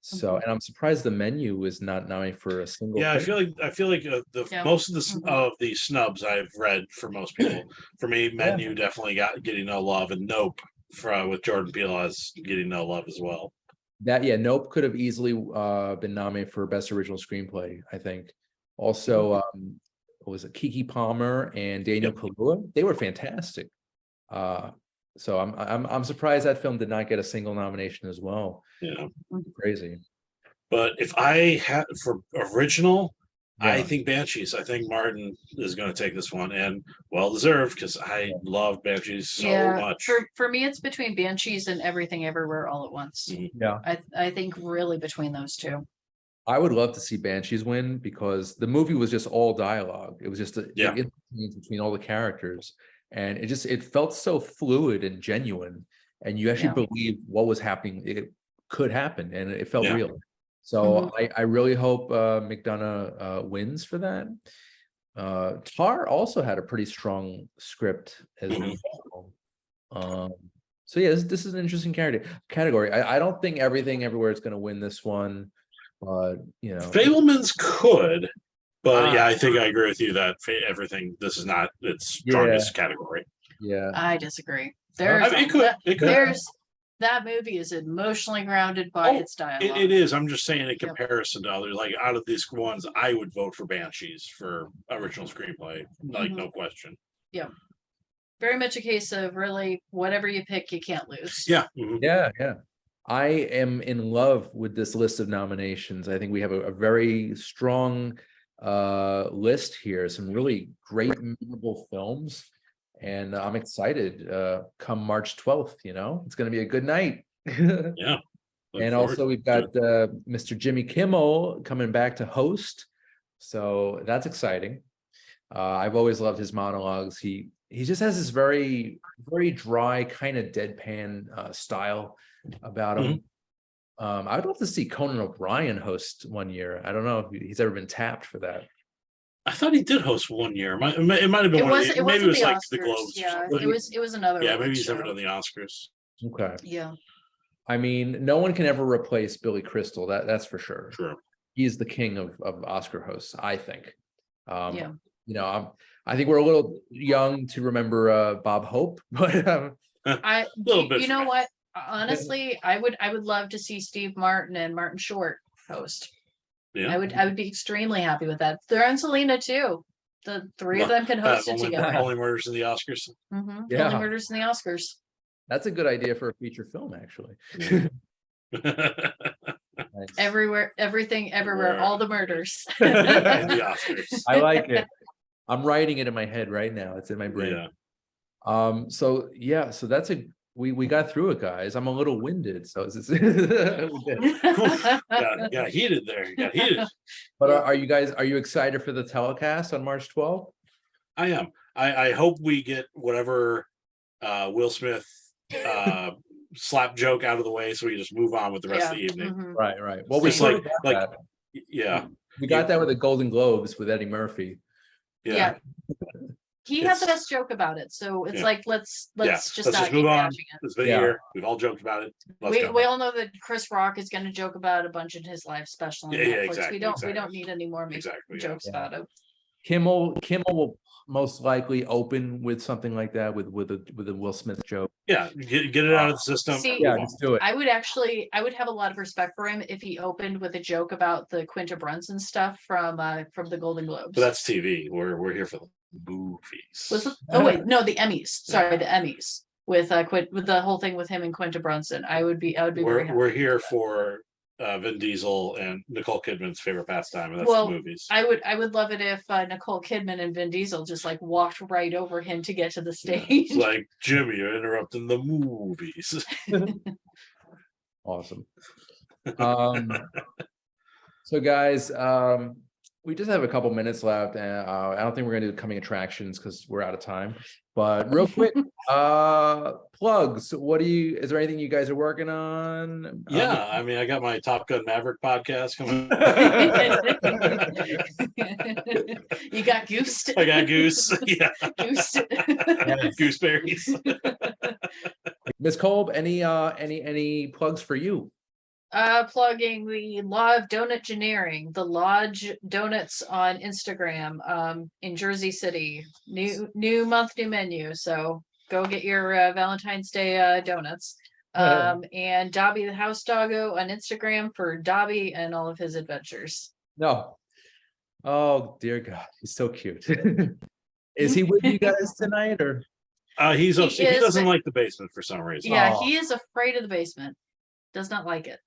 So, and I'm surprised The Menu is not nominated for a single. Yeah, thing. I feel like most of the snubs I've read for most people. For me, Menu definitely getting no love, and Nope with Jordan Peele as getting no love as well. Nope could have easily been nominated for Best Original Screenplay, I think. Also, what was it? Keke Palmer and Daniel Kaluuya. They were fantastic. So I'm surprised that film did not get a single nomination as well. Yeah, crazy. But if I had for original, I think Banshees. I think Martin is going to take this one, and well deserved, because I love Banshees so much. For me, it's between Banshees and Everything Everywhere All at Once. Yeah, I think really between those two. I would love to see Banshees win, because the movie was just all dialogue. It was just the interchange between all the characters, and it felt so fluid and genuine, and you actually believe what was happening. It could happen, and it felt real. So I really hope McDonough wins for that. Tar also had a pretty strong script as well. So yeah, this is an interesting category. I don't think Everything Everywhere is going to win this one, but you know, Fabelmans could. But yeah, I think I agree with you that Everything. This is not its strongest category. Yeah, I disagree. It could. That movie is emotionally grounded by its dialogue. It is. I'm just saying in comparison to others, like out of these ones, I would vote for Banshees for original screenplay, like no question. Yeah. Very much a case of really whatever you pick, you can't lose. Yeah. Yeah. I am in love with this list of nominations. I think we have a very strong list here. Some really great, memorable films. And I'm excited come March 12th, it's going to be a good night. Yeah. And also we've got Mr. Jimmy Kimmel coming back to host. So that's exciting. I've always loved his monologues. He just has this very, very dry, kind of deadpan style about him. I'd love to see Conan O'Brien host one year. I don't know if he's ever been tapped for that. I thought he did host one year. It might have been It one was. of it the, maybe wasn't it was the like Oscars. the Globes. Yeah, Or something. it was another. Yeah, award maybe he's never show. done the Oscars. Okay. Yeah. I mean, no one can ever replace Billy Crystal. That's for sure. True. He's the king of Oscar hosts, I think. Yeah. You know, I think we're a little young to remember Bob Hope, but I. Little bit You for know me. what? Honestly, I would love to see Steve Martin and Martin Short host. Yeah. I would be extremely happy with that. They're on Selena too. The three of them can host it together. Only murders in the Oscars. Yeah. Only Murders in the Oscars. that's a good idea for a feature film, actually. Nice. Everywhere, everything, everywhere, all the murders. And the Oscars. I like it. I'm writing it in my head right now. It's in my brain. Yeah. So that's we got through it, guys. I'm a little winded, so it's got heated there. Got heated. But are you excited for the telecast on March 12th? I am. I hope we get whatever Will Smith slap joke out of the way, so we just move on with the rest of the evening. Right. Well, we It's sort of like got that. yeah. We got that with the Golden Globes with Eddie Murphy. Yeah. He had the best joke about it, so it's like let's just not move keep on. catching it. It's been a year. We've all joked about it. We all know that Chris Rock is going to joke about a bunch in his live special on Netflix. Exactly, We don't need any more jokes about it. Kimmel will most likely open with something like that with a Will Smith joke. Yeah, get it out of the system. See, just do it. I would have a lot of respect for him if he opened with a joke about the Quinta Brunson stuff from the Golden Globes. But that's TV. We're here for the movies. The Emmys. Sorry, the Emmys with the whole thing with him and Quinta Brunson. I would be very happy. We're here for Vin Diesel and Nicole Kidman's favorite pastime, and that's the movies. I would love it if Nicole Kidman and Vin Diesel just like walked right over him to get to the stage. Yeah. Like, Jimmy, you're interrupting the movies. Awesome. So guys, we just have a couple minutes left, and I don't think we're gonna do coming attractions because we're out of time. But real quick, plugs. Is there anything you guys are working on? Yeah, I mean, I got my Top Gun Maverick podcast coming. You got goosed. I got goose. Yeah. Goosed. Gooseberries. Miss Kolb, any plugs for you? Plugging the Law of Donut Engineering, the Lodge Donuts on Instagram, in Jersey City. New month, new menu. So go get your Valentine's Day donuts. And Dobby the House Doggo on Instagram for Dobby and all of his adventures. No. Oh dear God, he's so cute. Is he with you guys tonight, or? He's upset. He doesn't like the basement for some reason. Yeah, he is afraid of the basement. Does not like it.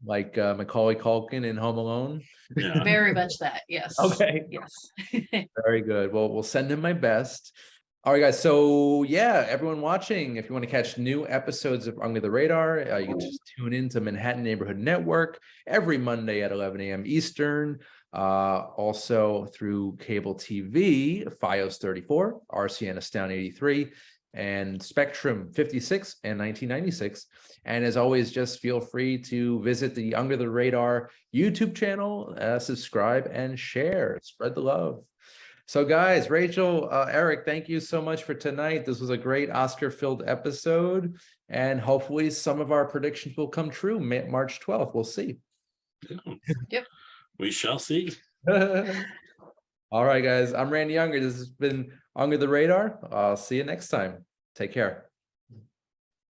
Like Macaulay Culkin in Home Alone? Yeah. Very much that, yes. Okay. Yes. Very good. Well, we'll send him my best. All right, guys. So yeah, everyone watching, if you want to catch new episodes of Under the Radar, you can just tune in to Manhattan Neighborhood Network every Monday at 11 a.m. Eastern. Also through cable TV, FiOS 34, RCN Astound 83, and Spectrum 56 and 1996. And as always, just feel free to visit the Under the Radar YouTube channel, subscribe and share. Spread the love. So guys, Rachel, Eric, thank you so much for tonight. This was a great Oscar-filled episode, and hopefully some of our predictions will come true. March 12th, we'll see. Yep. We shall see. All right, guys, I'm Randy Unger. This has been Under the Radar. I'll see you next time. Take care.